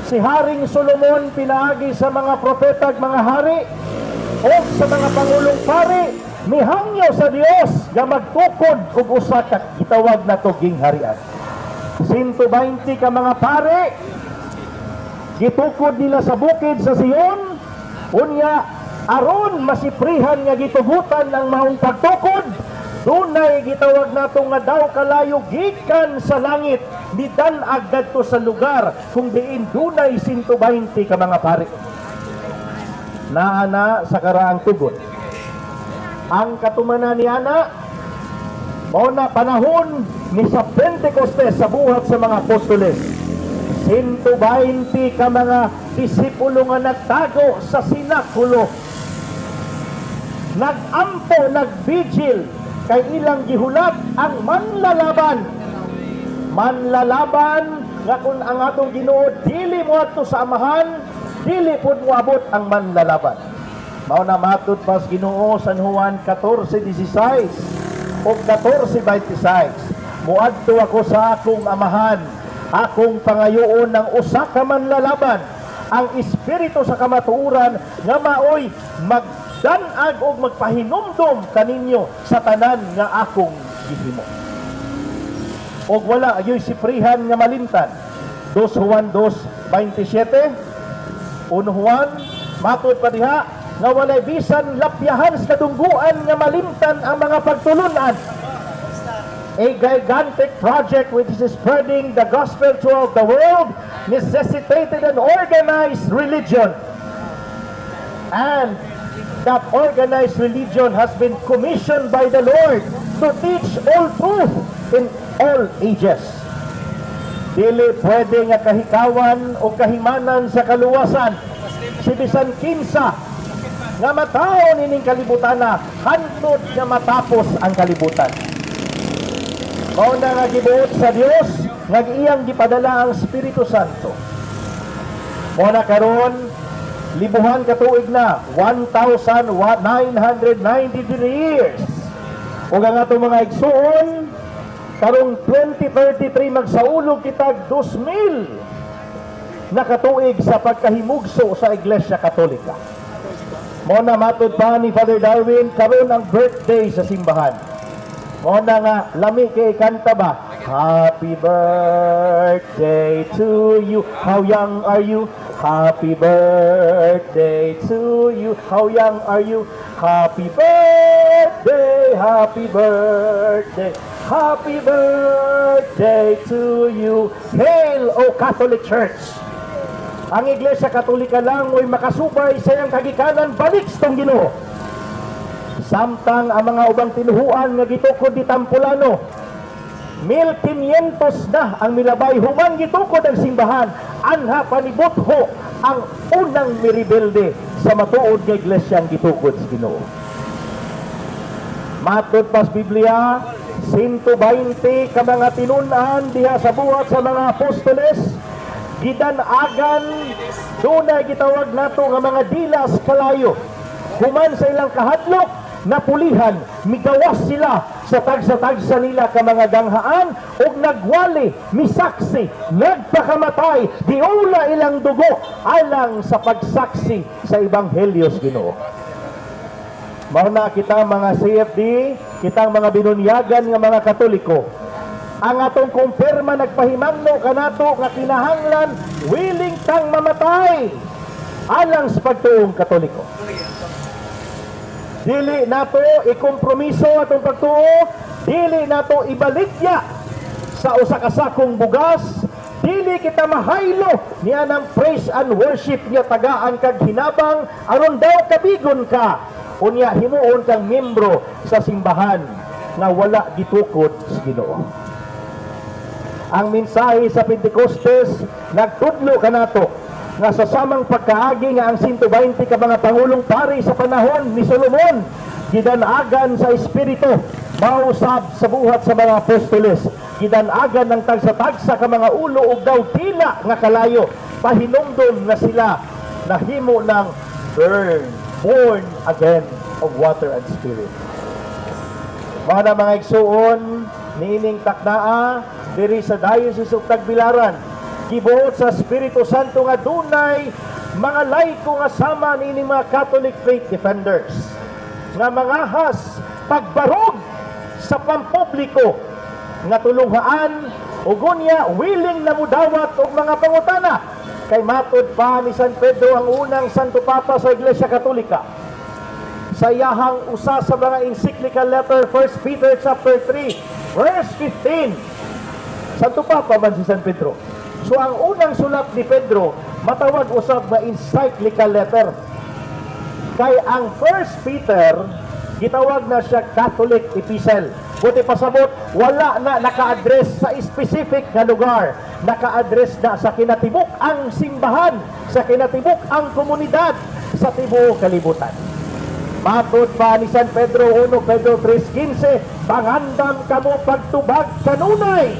si Haring Solomon pinaagi sa mga propeta ag mga hari o sa mga pangulong pari, mihangyo sa Dios nga magtukod og usa ka gitawag nato gingharian. 120 ka mga pari gitukod nila sa bukid sa Sion, unya aron masiprihan nga gitugutan ang maong pagtukod, dunay gitawag nato nga daw kalayo gikan sa langit, nidanag dadto sa lugar kung diin dunay 120 ka mga pari. Naana sa karaang tugon. Ang katumanan ni ana mao na panahon ni sa Pentecostes sa buhat sa mga apostoles. 120 ka mga disipulo nga nagtago sa sinakulo, nagampo, nagbigil, kay ilang gihulat ang manlalaban nga kung ang atong Ginoo dili mo ato sa amahan, dili pud moabot ang manlalaban. Mao na matud pas Ginoo San Juan 14:16 o 14:26, muadto ako sa akong amahan, akong pangayoon ng usa ka manlalaban, ang espiritu sa kamatuoran nga maoy magdanag o magpahinumdom kaninyo sa tanan nga akong gihimo. Og wala ayoy siprihan nga malintan. 2 Juan 2:27, 1 Juan matud pa diha nga walay bisan lapyahan sa kadungguan nga malimtan ang mga pagtulunan. A gigantic project which is spreading the gospel throughout the world necessitated an organized religion. And that organized religion has been commissioned by the Lord to teach all truth in all ages. Dili pwede nga kahikawan o kahimanan sa kaluwasan si bisan kinsa nga mataon ining kalibutan na hantod nga matapos ang kalibutan. Mao na nga gibuot sa Dios nga iyang gipadala ang Espiritu Santo. Mao na karon libuhan ka tuig na, 1,993 years. Ug ang atong mga igsuon karong 2033 magsaulog kitag 2,000 na katuig sa pagkahimugso sa Iglesia Katolika. Mao na matud pa ni Father Darwin karon ang birthday sa simbahan. Mao na nga lami kay kanta ba? Happy birthday to you. How young are you? Happy birthday to you. How young are you? Happy birthday, happy birthday, happy birthday to you. Hail, O Catholic Church! Ang Iglesia Katolika lang ay makasubay sa iyang kagikanan balik sa Ginoo. Samtang ang mga ubang tinuhuan nga gitukod di Tampolano, 1500 na ang milabay human gitukod ang simbahan, anha panibutho ang unang miribelde sa matuod nga iglesia ang gitukod sa Ginoo. Matud pas Biblia, 120 ka mga tinunan diha sa buhat sa mga apostoles, gidanagan, dunay gitawag nato nga mga dilas kalayo. Human sa ilang kahadlok, napulihan, migawas sila sa tagsa-tagsa nila ka mga ganghaan ug nagwali, misaksi, nagpakamatay, diula ilang dugo alang sa pagsaksi sa Ebanghelyo sa Ginoo. Mao na kita mga CFD, kitang mga binunyagan nga mga Katoliko. Ang atong kumpirma nagpahimangno kanato nga kinahanglan willing tang mamatay alang sa pagtuong Katoliko. Dili nato ikompromiso atong pagtuo, dili nato ibaligya sa usa ka sakong bugas, dili kita mahaylo niya ng praise and worship niya tagaan kag hinabang aron daw kabigon ka unya himuon kang miyembro sa simbahan nga wala gitukod sa Ginoo. Ang mensahe sa Pentecostes nagtudlo kanato nga sa samang pagkaagi nga ang 120 ka mga pangulong pari sa panahon ni Solomon gidanagan sa Espiritu mausab sa buhat sa mga apostoles, gidanagan ng tagsa-tagsa ka mga ulo ug daw tila nga kalayo, pahinumdom na sila nahimo ng born again of water and spirit. Mga igsuon niining taknaa diri sa Diocese of Tagbilaran, gibuot sa Espiritu Santo nga dunay mga laiko nga sama niining mga Catholic faith defenders nga mangahas pagbarog sa pampubliko nga tulunghaan ug unya willing na mudawat og mga pangutana kay matud pa ni San Pedro ang unang Santo Papa sa Iglesia Katolika sa iyahang usa sa mga encyclical letter 1 Peter chapter 3 verse 15. Santo Papa man si San Pedro. So ang unang sulat ni Pedro matawag usab nga encyclical letter. Kay ang 1 Peter gitawag na siya Catholic epistle. Buti pasabot, wala na naka-address sa specific na lugar. Naka-address na sa kinatibuk ang simbahan, sa kinatibuk ang komunidad, sa tibuok kalibutan. Matod pa ni San Pedro 1 Pedro 3:15, pangandam kamo pagtubag kanunay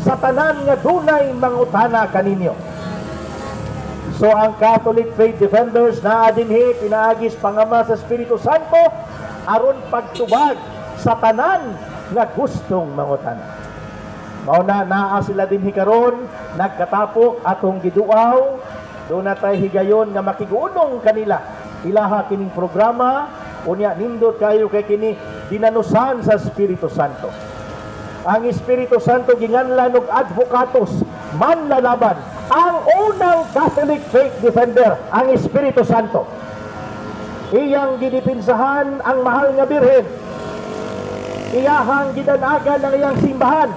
sa tanan nga dunay mangutana kaninyo. So ang Catholic Faith Defenders na dinhi pinaagis pangama sa Espiritu Santo aron pagtubag sa tanan nga gustong mangutana. Mao na naa sila dinhi karon nagkatapok atong giduaw, do na tay higayon nga makiguunong kanila ilaha kining programa unya nindot kayo kay kini dinanusan sa Espiritu Santo. Ang Espiritu Santo ginganlan og advokatos manlalaban. Ang unang Catholic faith defender ang Espiritu Santo. Iyang gidipinsahan ang mahal nga birhen. Iyahang gidanagan ang iyang simbahan.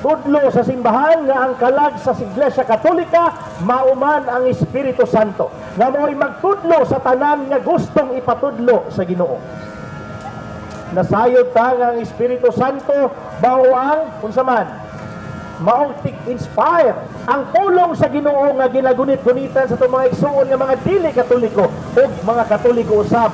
Tudlo sa simbahan nga ang kalag sa Iglesia Katolika mauman ang Espiritu Santo nga mo'y magtudlo sa tanan nga gustong ipatudlo sa Ginoo. Nasayod ta nga ang Espiritu Santo mao ang unsa man maong inspire ang pulong sa Ginoo nga ginagunit-gunitan sa itong mga igsuon nga mga dili Katoliko o mga Katoliko usab.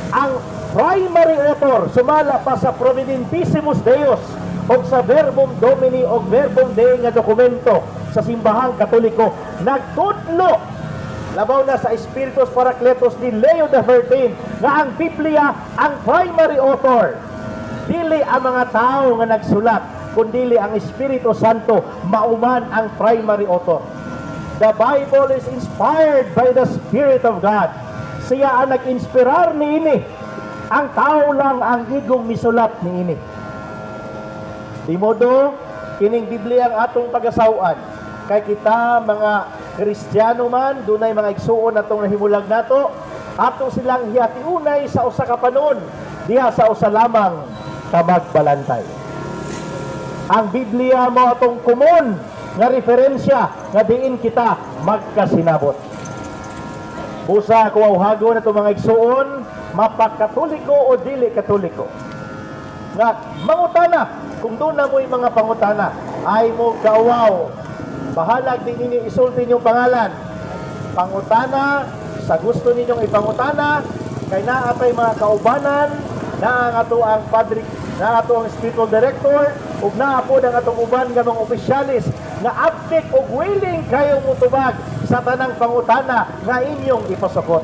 Ang primary author sumala pa sa Providentissimus Deus o sa Verbum Domini o Verbum Dei nga dokumento sa simbahang Katoliko nagtudlo labaw na sa Spiritus Paracletos ni Leo XIII nga ang Biblia ang primary author, dili ang mga tao nga nagsulat kundili ang Espiritu Santo mauman ang primary author. The Bible is inspired by the Spirit of God. Siya ang nag-inspirar niini. Ang tao lang ang igong misulat niini. Di modo kining Biblia ang atong pagasawan. Kay kita mga Kristiyano man dunay mga igsuon atong nahimulag nato, ato silang hiyatiunay sa usa ka panon diha sa usa lamang ka magbalantay. Ang Biblia mo atong kumon nga referensya nga diin kita magkasinabot. Busa ko awhagon na itong mga igsuon, mapakatoliko o dili katoliko. Nga, mangutana, kung doon na mo'y mga pangutana, ay mo kauaw, bahalag din ninyo isulti yung pangalan. Pangutana, sa gusto ninyong ipangutana, kay naatay mga kaubanan, na ang ato ang padre, na ato ang spiritual director, ug naa po ang atong uban nga mga opisyalis nga abdik ug willing kayo mutubag sa tanang pangutana nga inyong ipasukot.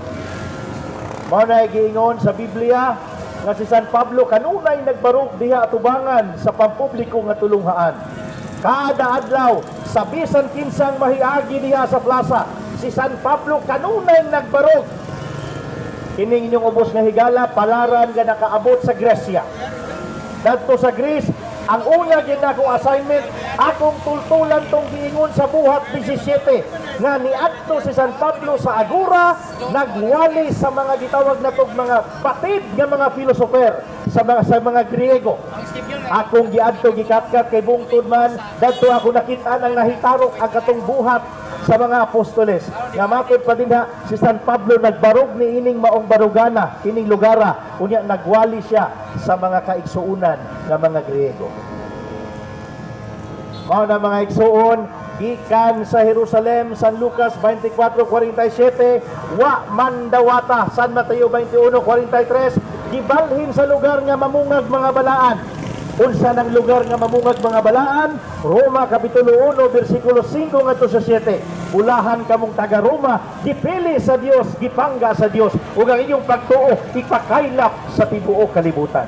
Mao na giingon sa Biblia nga si San Pablo kanunay nagbarog diha atubangan sa pampubliko nga tulunghaan. Kada adlaw sa bisan kinsang mahiagi diha sa plaza, si San Pablo kanunay nagbarog Kining inyong ubos nga higala, palaran nga nakaabot sa Gresya. Dadto sa Greece, ang una gyud akong assignment, akong tultulan tong giingon sa buhat 17 nga niadto si San Pablo sa Agora, nagwali sa mga gitawag na tog mga batid nga mga filosofer sa mga Griego. Akong giadto gikatkat kay bungtod man, dadto ako nakita ang nahitarok ang katong buhat sa mga apostoles. Nga matod pa din si San Pablo nagbarog ni ining maong barugana, ining lugara, unya nagwali siya sa mga kaigsuunan ng mga Griego. Mao na mga igsuon, gikan sa Jerusalem, San Lucas 24:47, wa mandawata, San Mateo 21:43, gibalhin sa lugar nga mamungag mga balaan. Unsa ng lugar nga mamungag mga balaan? Roma Kapitulo 1 versikulo 5 ngadto sa 7. Ulahan kamong taga Roma, gipili sa Dios, gipangga sa Dios, ug ang inyong pagtuo ipakaylap sa tibuok kalibutan.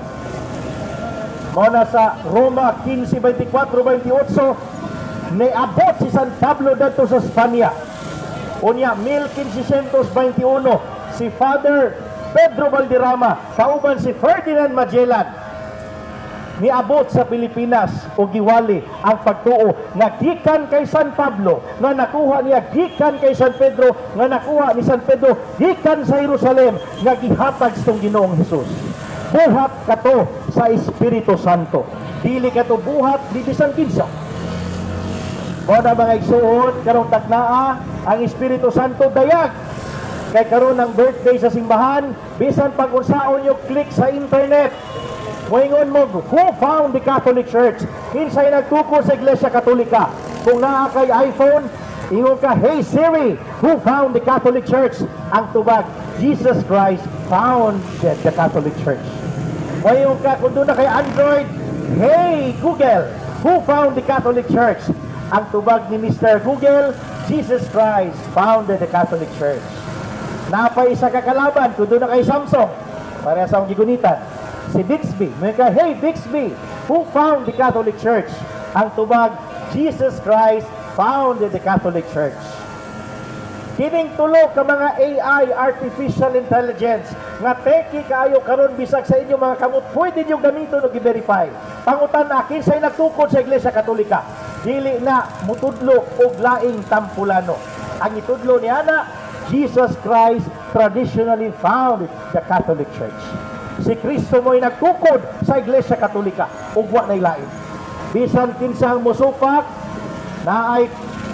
Mao na sa Roma 15:24-28, niabot si San Pablo dadto sa Spanya. Unya 1521 si Father Pedro Valderrama kauban si Ferdinand Magellan niabot sa Pilipinas o giwali ang pagtuo nga gikan kay San Pablo nga nakuha niya gikan kay San Pedro nga nakuha ni San Pedro gikan sa Jerusalem nga gihatag sa Ginoong Hesus. Buhat kato sa Espiritu Santo, dili kato buhat di bisan kinsa. Mo na mga igsuon karong taknaa ang Espiritu Santo dayag kay karon ang birthday sa simbahan, bisan pag unsaon nyo click sa internet, moingon mo, who found the Catholic Church? Kinsay nagtuko sa Iglesia Katolika? Kung naa kay iPhone, ingon ka, hey Siri, who found the Catholic Church? Ang tubag, Jesus Christ found the Catholic Church. Moingon ka, kung doon na kay Android, hey Google, who found the Catholic Church? Ang tubag ni Mr. Google, Jesus Christ founded the Catholic Church. Napay isa kakalaban, kung doon na kay Samsung, para sa gigunitan. Si Bixby, may ka, hey Bixby, who found the Catholic Church? Ang tubag, Jesus Christ founded the Catholic Church. Kining tulo ka mga AI, artificial intelligence, nga teki kaayo karon bisag sa inyo mga kamot, pwede nyo gamiton o i-verify. Pangutan na, kinsay nagtukod sa Iglesia Katolika? Dili na mutudlo og laing tampulano. Ang itudlo ni ana, Jesus Christ traditionally founded the Catholic Church. Si Kristo mo'y nagtukod sa Iglesia Katolika, ugwa na ilain. Bisan kinsang musupak, na ay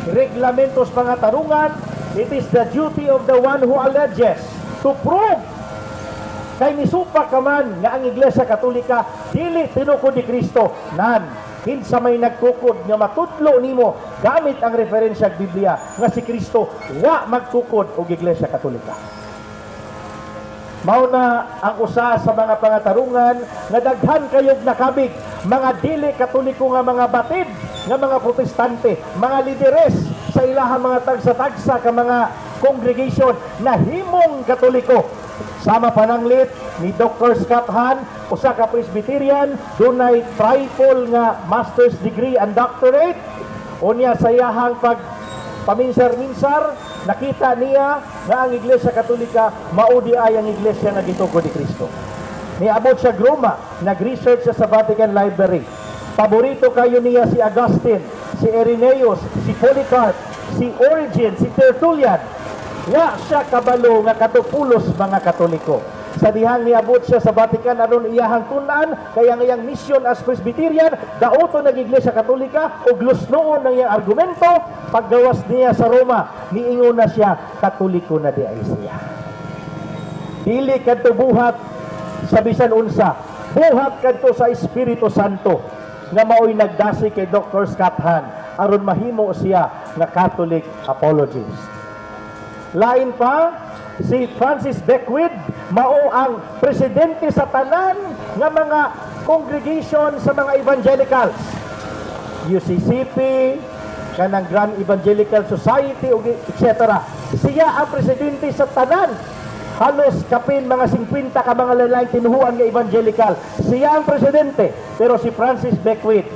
reglamentos pangatarungan, it is the duty of the one who alleges to prove kay nisupak ka man nga ang Iglesia Katolika dili tinukod ni Kristo, nan kinsa may nagtukod nga matudlo nimo gamit ang referensya Biblia nga si Kristo wa magtukod og Iglesia Katolika. Mao na ang usa sa mga pangatarungan nga daghan kayog nakabig mga dili katoliko nga mga batid nga mga protestante, mga lideres sa ilahang mga tagsa-tagsa ka mga congregation na himong katoliko. Sama pananglit ni Dr. Scott Hahn, usa ka Presbyterian, dunay triple nga master's degree and doctorate. Unya sa iyahang pag paminsar-minsar, nakita niya nga ang Iglesia Katolika maudi ay ang Iglesia nga gitugo ni Kristo. Niabot siya Roma, nag-research siya sa Vatican Library. Paborito kayo niya si Augustine, si Irenaeus, si Polycarp, si Origen, si Tertullian. Nga siya kabalo nga katupulos mga Katoliko. Sa dihang niabot siya sa Vatican aron iyahang tunan kaya ngayang mission as Presbyterian dauto ng Iglesia Katolika ug lusnoon ng iyang argumento. Paggawas niya sa Roma, niingon na siya Katoliko na di ay siya. Dili kadto buhat sa bisan unsa, buhat kadto sa Espiritu Santo nga mao'y nagdasi kay Dr. Scott Hahn aron mahimo siya nga Catholic apologist. Lain pa, si Francis Beckwith, mao ang presidente sa tanan nga mga congregation sa mga evangelicals. UCCP, kanang Grand Evangelical Society, etc. Siya ang presidente sa tanan. Halos kapin mga 50 ka mga lalayng tinuhuan nga evangelical. Siya ang presidente. Pero si Francis Beckwith,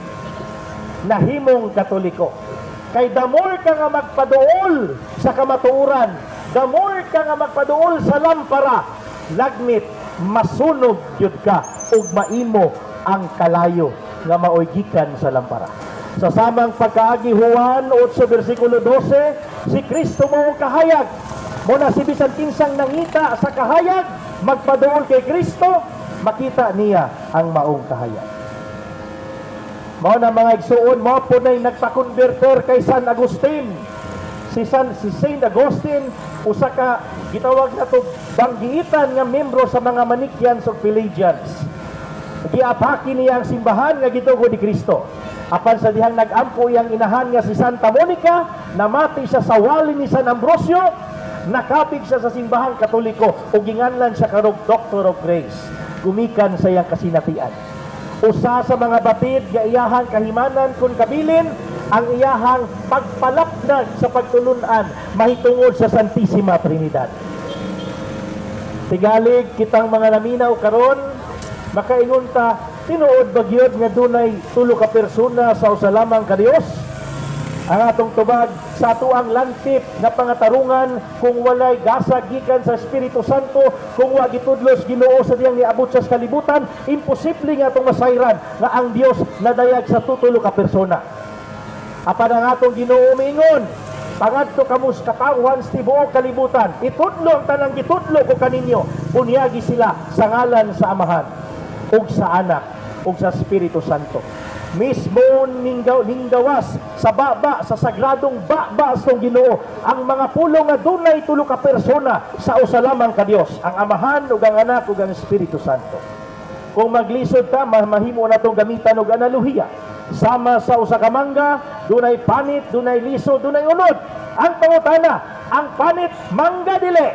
nahimong Katoliko. Kay the more ka nga magpaduol sa kamatuoran, the more ka nga magpaduol sa lampara, lagmit masunog jud ka ug maimo ang kalayo nga maoy gikan sa lampara. Sa samang pagkaagi Juan 8 versikulo 12, si Kristo mao kahayag. Muna si bisan kinsang nangita sa kahayag, magpaduol kay Kristo, makita niya ang maong kahayag. Mao na mga igsuon, mao po na'y nagpa-converter kay San Agustin. Si Saint Augustine, usa ka gitawag na to banggiitan nga membro sa mga Manichaeans o Pelagians. Giapaki niya ang simbahan nga gitugo ni Kristo. Apan sa dihang nag-ampo iyang inahan nga si Santa Monica, namati siya sa wali ni San Ambrosio, nakapig siya sa simbahang Katoliko ug ginganlan siya karog Doctor of Grace. Gumikan sa iyang kasinatian. Usa sa mga batid nga iyahang kahimanan kun kabilin ang iyahang pagpalapdag sa pagtulunan mahitungod sa Santissima Trinidad. Tigalig kitang mga naminaw karon, makaingon ta, tinuod ba gyud nga dunay tulo ka persona sa usa lamang ka Dios? Ang atong tubag sa atuang lantip nga pangatarungan, kung walay gasag gikan sa Espiritu Santo, kung wa gitudlos Ginoo sa diyang niabot sa kalibutan, imposible nga atong masayran nga ang Dios nadayag sa tutulo ka persona. Apan ang atong Ginoo miingon, pangadto kamus katawhan sa tibuok kalibutan, itudlo ang tanang gitudlo ko kaninyo, bunyagi sila sa ngalan sa Amahan, ug sa Anak, ug sa Espiritu Santo. Mismo ninggawas sa baba, sa sagradong baba sa Ginoo, ang mga pulo nga dunay tulo ka persona sa usa lamang ka Dios, ang Amahan ug ang Anak ug ang Espiritu Santo. Kung maglisod ta, mahimo na itong gamitan og analohiya. Sama sa usa ka mangga, dunay panit, dunay liso, dunay unod. Ang pangutana, ang panit mangga dili.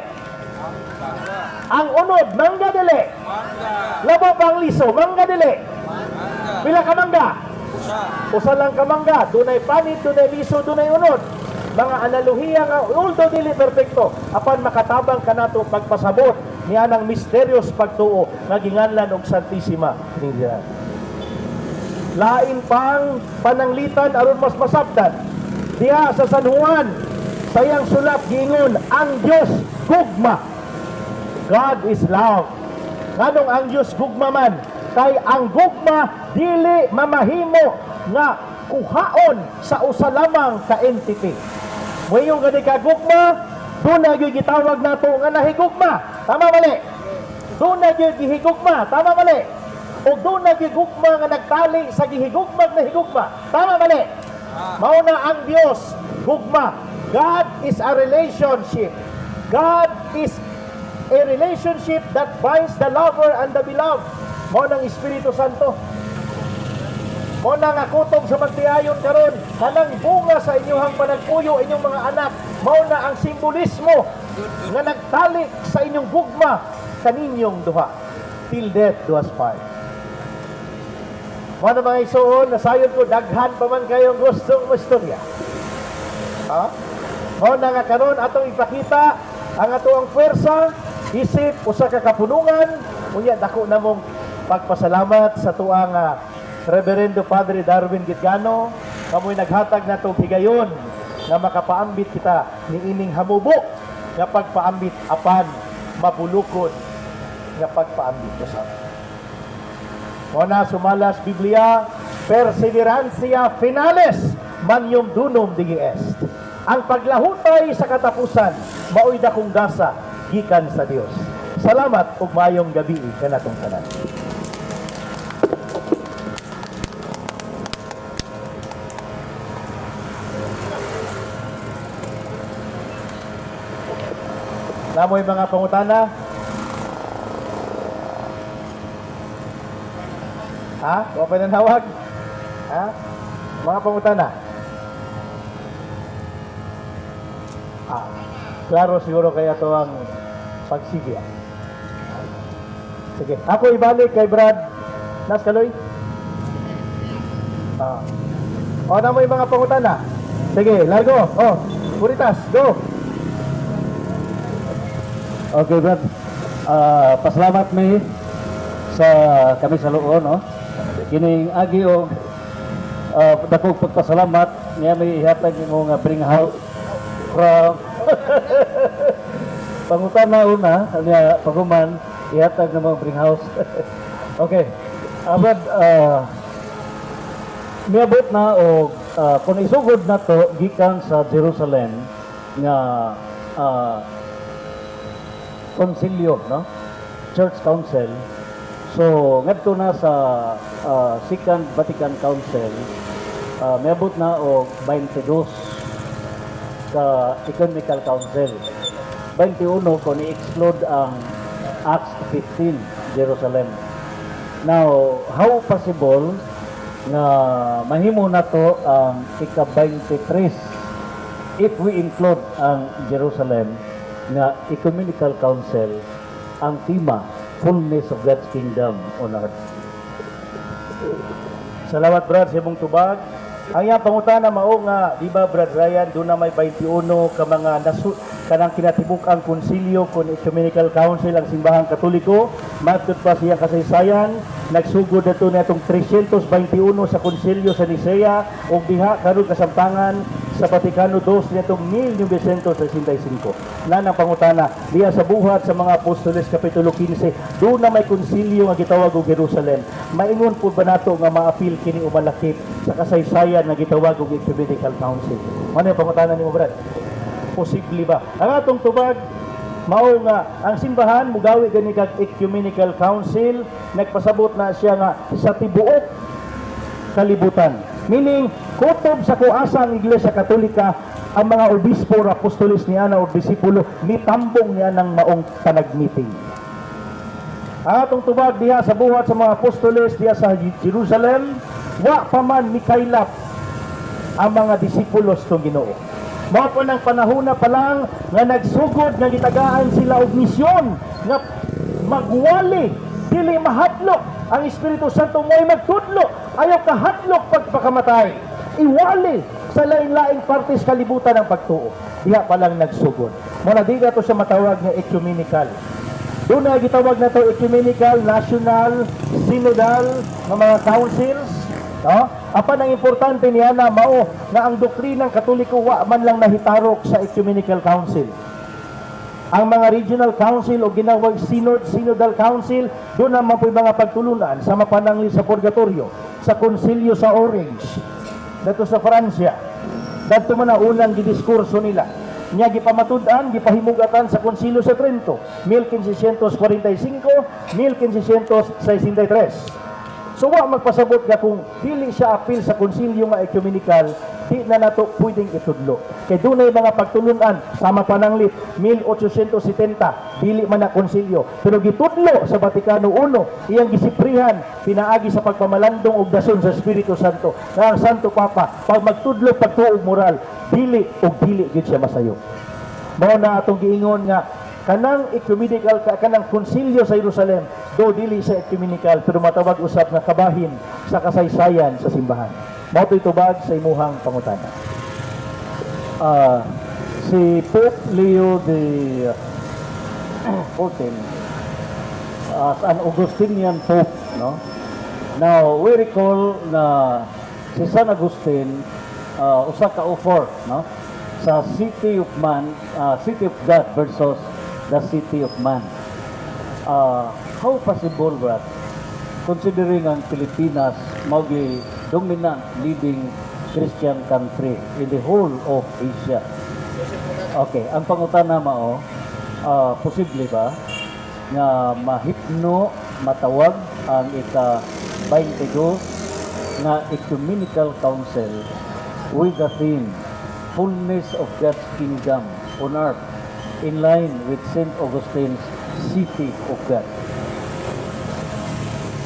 Ang unod mangga dili. Labo pang liso mangga dili. Pila ka mangga? Usa lang ka mangga, dunay panit, dunay liso, dunay unod. Mga analohiya nga although dili perpekto, apan makatabang kanato pagpasabot niya ng misteryos pagtuo nga ginganlan og Santissima Trinidad. Lain pang pananglitan aron mas masabtan diha sa San Juan, sayang sulat giingon, ang Dios gugma. God is love. Nganong ang Dios gugma man? Kay ang gugma dili mamahimo nga kuhaon sa usa lamang ka entity. Moyong gani ka gugma, doon na yung gitawag nato nga nahigugma. Tama mali? Doon na yung gihigugma. Tama mali? O doon na gihigugma nga nagtali sa gihigugmag na higugma. Tama mali? Mauna ang Diyos, gugma. God is a relationship. God is a relationship that binds the lover and the beloved. Mauna ang Espiritu Santo. Mauna nga kutob sa magtiayon karon, kanang bunga sa inyong panagpuyo, inyong mga anak. Mauna ang simbolismo nga nagtali sa inyong gugma kaninyong duha. Till death do us part. Mauna mga isuon, nasayon ko, daghan pa man kayong gustong istorya. Ha? Mauna nga karon atong ipakita ang atong pwersa, isip, usa ka kapunungan, unya dako namong pagpasalamat sa tuang Reverendo Padre Darwin Gitgano, kamoy naghatag na itong higayon nga makapaambit kita ni ining hamubo nga pagpaambit apan mabulukod nga pagpaambit ko sa Muna sumalas Biblia, perseverancia finales manium dunum digi est. Ang paglahutay sa katapusan maoy dakong gasa gikan sa Dios. Salamat ug maayong gabi kanatong tanan. Namoy mga pangutana. Ha? Wa pa nang hawag? Ha? Mga pangutana. Klaro siguro kaya to ang pagsigya. Sige, ako ibalik kay Brad Naskaloy. O na mo yung mga pangutana. Sige, largo. O, Puritas, go. Okay, Brad. Pasalamat mi sa kami sa Luon, no? Kining agi o dakog pagpasalamat, niya may ihatag mo nga bring out from pangutana una, niya paguman, ihatag ng mga bring house. Okay. Brad, miabot na o kung isugod na to, gikan sa Jerusalem, nga konsilyo, no? Church Council. So, ngadto na sa Second Vatican Council, miabot na o 22 ka Ecumenical Council. 21 kung i-exclude ang Acts 15, Jerusalem. Now, how possible na mahimo na to ang ika-23 if we include ang Jerusalem na Ecumenical Council, ang tema, fullness of God's kingdom on earth. Salamat Brad sa imong tubag. Ang iyang pangutana mao nga, di ba Brad Ryan, doon na may 21 ka mga kanang kinatibuk-ang konsilyo kon Ecumenical Council ang simbahang Katoliko, matut pa siyang kasaysayan, nagsugod nato na itong 321 sa konsilyo sa Nicea o diha karon kasamtangan sa Vaticano II nitong 1965. Na ang pangutana diya sa buhat sa mga apostoles kapitulo 15, doon na may konsilyo nga gitawag og Jerusalem. Maingon po ba nato nga maapil kini umalakip sa kasaysayan nga gitawag og Ecumenical Council? Ano yung pangutana nimo Brad? Posible ba? Ang atong tubag mao nga ang simbahan mugawi gani kag Ecumenical Council, nagpasabot na siya nga sa tibuok kalibutan. Meaning, kutob sa kuasa ang Iglesia Katolika, ang mga obispo, apostoles niya na o disipulo, nitambong niya ng maong panagmeeting. Ang atong tubag diha sa buhat sa mga apostoles diha sa Jerusalem, wa pa man mikaylap ang mga disipulos ng Ginoo. Mao po ng panahona pa lang nga nagsugod nga gitagaan sila og misyon nga magwali dili mahadlok ang Espiritu Santo mo'y magtudlo ayaw kahadlok pagpakamatay iwali sa lain-laing partes kalibutan ng pagtuo. Diha pa lang nagsugod. Muna di to siya matawag nga ecumenical. Doon na gitawag na to ecumenical, national, synodal ng mga councils. No? Apan ang importante niya na mao na ang doktrinang Katoliko wa man lang nahitarok sa Ecumenical Council. Ang mga regional council o ginawag synodal council, doon naman po yung mga pagtulunan sa mapanangli sa purgatorio, sa konsilyo sa Orange, dato sa Francia. Dato man na unang gidiskurso nila. Niya gipamatudan, gipahimugatan sa konsilyo sa Trento, 1545, 1563. So wa magpasabot nga kung dili siya apil sa konsilyo nga ecumenical, di na nato pwedeng itudlo. Kay dunay mga pagtulunan sama pananglit 1870 dili man na konsilyo, pero gitudlo sa Vaticano I iyang gisiprihan pinaagi sa pagpamalandong og dason sa Espiritu Santo. Nga ang Santo Papa pag magtudlo pagtuog moral, dili gid siya masayo. Mao na atong giingon nga kanang ecumenical kanang konsilyo sa Jerusalem do dili sa ecumenical pero matawag usab nga kabahin sa kasaysayan sa simbahan. Mao to'y tubag sa imuhang pangutana. Si Pope Leo the 14 as an Augustinian Pope, no? Now we recall na si San Agustin usa ka offer, no? Sa City of Man, City of God versus the City of Man. How possible, Brad, considering ang Pilipinas maugi dominant leading Christian country in the whole of Asia? Okay, ang pangutana mao, posible ba nga mahipno matawag ang ika-22 na Ecumenical Council with the theme fullness of God's kingdom on earth, in line with St. Augustine's City of God?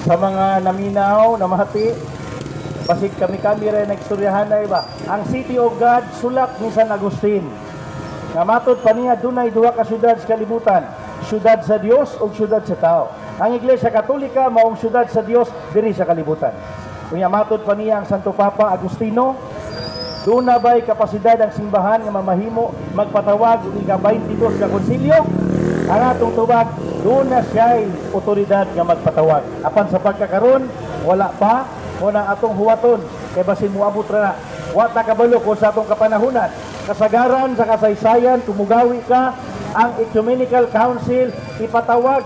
Sa mga naminaw, namahati, basig kami rin nagstoryahanay ba? Ang City of God, sulak ni San Agustin. Nga matod pa niya, dunay duha ka syudad sa kalibutan. Syudad sa Dios o syudad sa tao. Ang Iglesia Katolika, maong syudad sa Dios, diri sa kalibutan. Kung matod pa niya ang Santo Papa Agustino, doon na ba'y kapasidad ang simbahan nga mamahimo magpatawag ng ika-22 ka konsilyo? Ang atong tubag, doon na siya'y otoridad nga magpatawag. Apan sa pagkakaroon, wala pa, muna atong huwaton, kay basin mo abot na, wat na kabalo ko sa atong kapanahunan. Kasagaran sa kasaysayan, kumugawi ka, ang Ecumenical Council ipatawag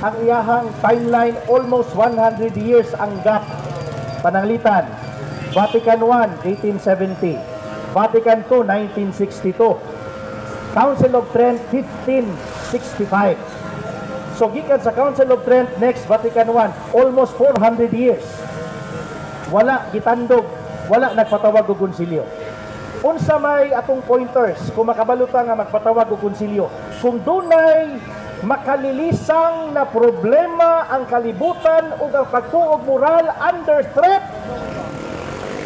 ang iyahang timeline almost 100 years ang gap. Pananglitan, Vatican I, 1870. Vatican II, 1962. Council of Trent, 1565. So, gikan sa Council of Trent, next, Vatican I, almost 400 years. Wala gitandog, wala nagpatawag og konsilyo. Unsa may atong pointers kung makabalutan nga magpatawag og konsilyo. Kung dunay makalilisang na problema ang kalibutan ug ang pagtuog moral under threat,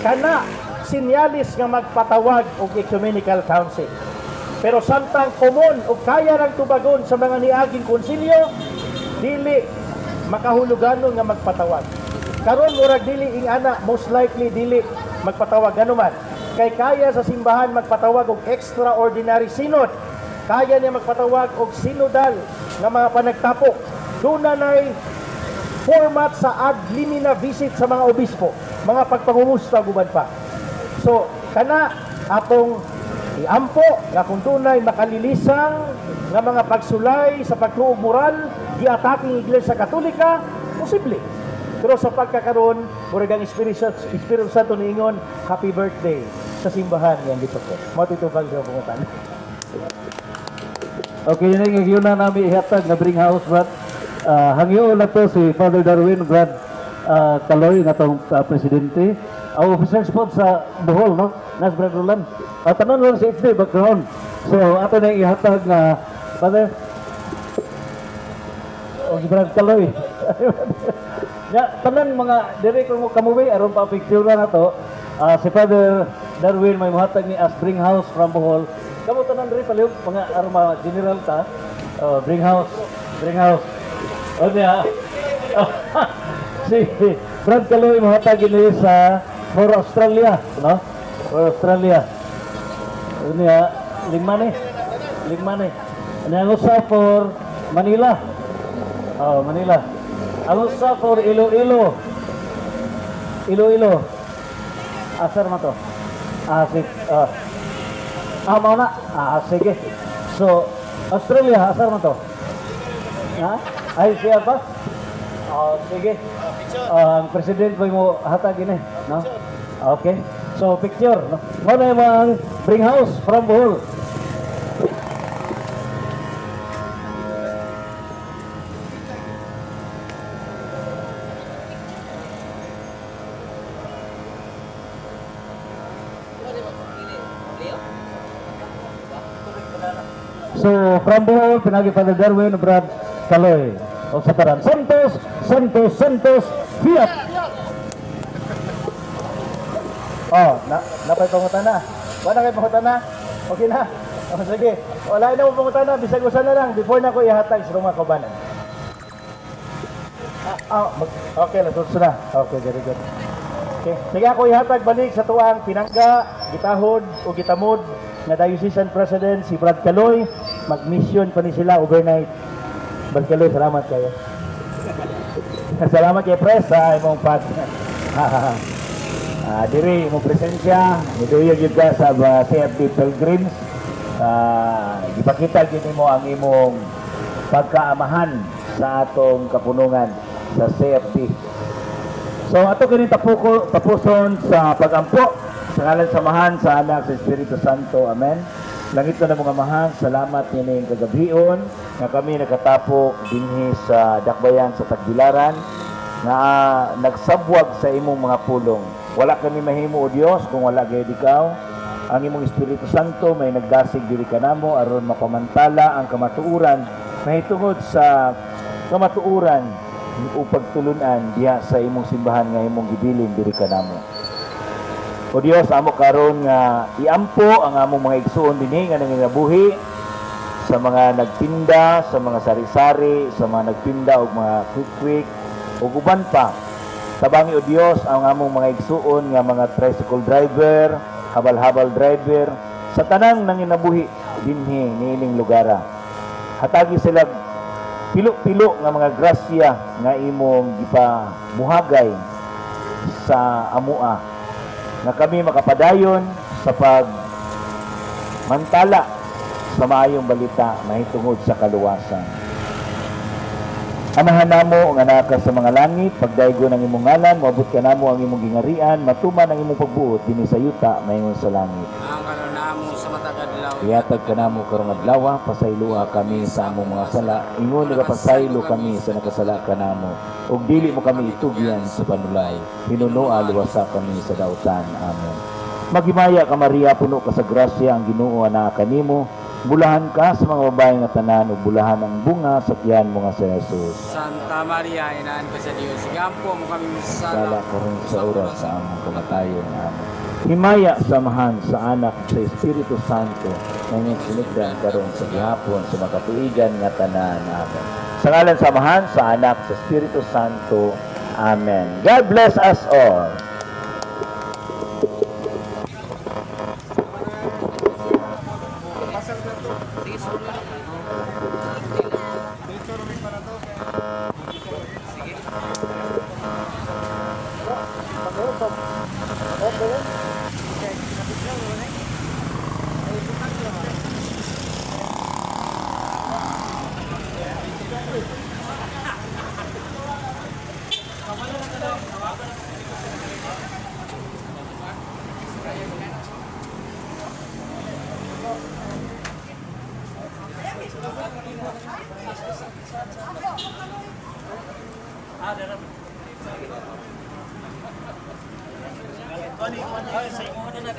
kana sinyalis nga magpatawag og Ecumenical Council. Pero samtang common o kaya rang tubagon sa mga niaging konsilyo, dili makahuluganon nga magpatawag. Karon murag dili ing ana, most likely dili magpatawag ganuman. Kay kaya sa simbahan magpatawag og extraordinary synod. Kaya niya magpatawag og sinodal nga mga panagtapok. Doon na nay format sa ad limina visit sa mga obispo, mga pagpangumusta guban pa. So, kana atong iampo nga kung tunay makalilisang nga mga pagsulay sa pagtuog moral giatake ang Iglesia Katolika, posible. Pero sa pagkakaroon, murag ang Espiritu Santo niingon, happy birthday sa simbahan yan dito po. Matutupag sa pungutan. Okay, yun na namin ihatag na bring house, Brad. Hangyo na to si Father Darwin, Brad Kaloy, na itong presidente. Ang officers po sa Bohol, no? Nas Brad Roland. Tanan lang sa FD background. So, ato na ihatag na, Father, o si Brad Kaloy. Ya, tanan mga direct mo kamuwi aron pa picture na to. Si Father Darwin may muhatag ni as bring house from Bohol. Kamo tanan diri palihog mga aron mga general ta. Bring house. O niya. Si Brad Kaloy muhatag ni sa for Australia, no? For Australia. O niya lima ni. Ano ang usa for Manila. Manila. Ang usa for Iloilo. Asar mo to? Mao na. Sige. So, Australia, asar mo to? Ha? Ay, siya pa? Sige. Ang president mo hatagin eh. No? Okay. So, picture. No? Muna yung bring house from Bohol. So, from Bohol, pinagi Father Darwin, Brad Kaloy. O sa taran, Santos, Fiat! Napay pangutan na. Wala kayo pangutan na? Okay na? Sige. Wala na mo pangutan na. Bisag usan na lang. Before na ko ihatag sa rumah kabanan. Okay, natutso na. Okay, very good. Okay. Sige ako ihatag balik sa tuwang pinangga, gitahod o gitamod na Diocesan President si Brad Kaloy. Mag-mission pa ni sila overnight. Brad Kaloy, salamat kayo. Salamat kay Pres sa imong pag diri imong presensya. Niduyo gyud ka sa CFD Pilgrims. Gipakita gyud nimo ang imong pagkaamahan sa atong kapunungan sa CFD. So ato kini tapuson sa pagampo sa ngalan samahan sa Anak sa Espiritu Santo. Amen. Langit na mga mahal, salamat nining kagabion nga kami nakatapok dinhi sa dakbayan sa Tagbilaran nga nagsabwag sa imong mga pulong. Wala kami mahimo o Dios kung wala gayud ikaw. Ang imong Espiritu Santo may nagdasig diri kanamo aron mapamantala ang kamatuoran mahitungod sa kamatuoran o pagtulunan diha sa imong simbahan nga imong gibilin diri kanamo. O Dios, amo karon nga iampo ang among mga igsuon dinhi nga nangingabuhi sa mga nagtinda, sa mga sari-sari, sa mga nagtinda og mga quick-quick ug uban pa. Tabangi o Dios ang among mga igsuon nga mga tricycle driver, habal-habal driver sa tanang nanginabuhi dinhi niining lugara. Hatagi sila pilo-pilo nga mga grasya nga imong gipamuhagay sa amua nga kami makapadayon sa pagmantala sa maayong balita mahitungod sa kaluwasan. Amahan namo nga naka sa mga langit, pagdaygo ng imong ngalan, moabot ka namo ang imong gingarian, matuman ang imong pagbuot dinhi sa yuta mahingon sa langit. Ang karon namo sa matagad law. Iyatag ka namo karong adlaw, pasayloa kami sa among mga sala, ingon nga pasaylo kami sa nakasala ka namo. Ug dili mo kami itugyan sa panulay, hinunoa luwasa kami sa dautan. Amen. Maghimaya ka Maria, puno ka sa grasya, ang Ginoo ana kanimo. Bulahan ka sa mga babae nga tanan, ug bulahan ang bunga sa tiyan mo nga sa Jesus. Santa Maria, inaan ka sa Dios. Sigampo mo kami Sala masasala. karon sa oras sa among kamatayon. Amen. Himaya samahan sa anak sa Espiritu Santo ngayon sinugdan karon sa gihapon sa makatuigan nga tanan. Amen. Sa ngalan samahan sa anak sa Espiritu Santo. Amen. God bless us all. Sa imo na na,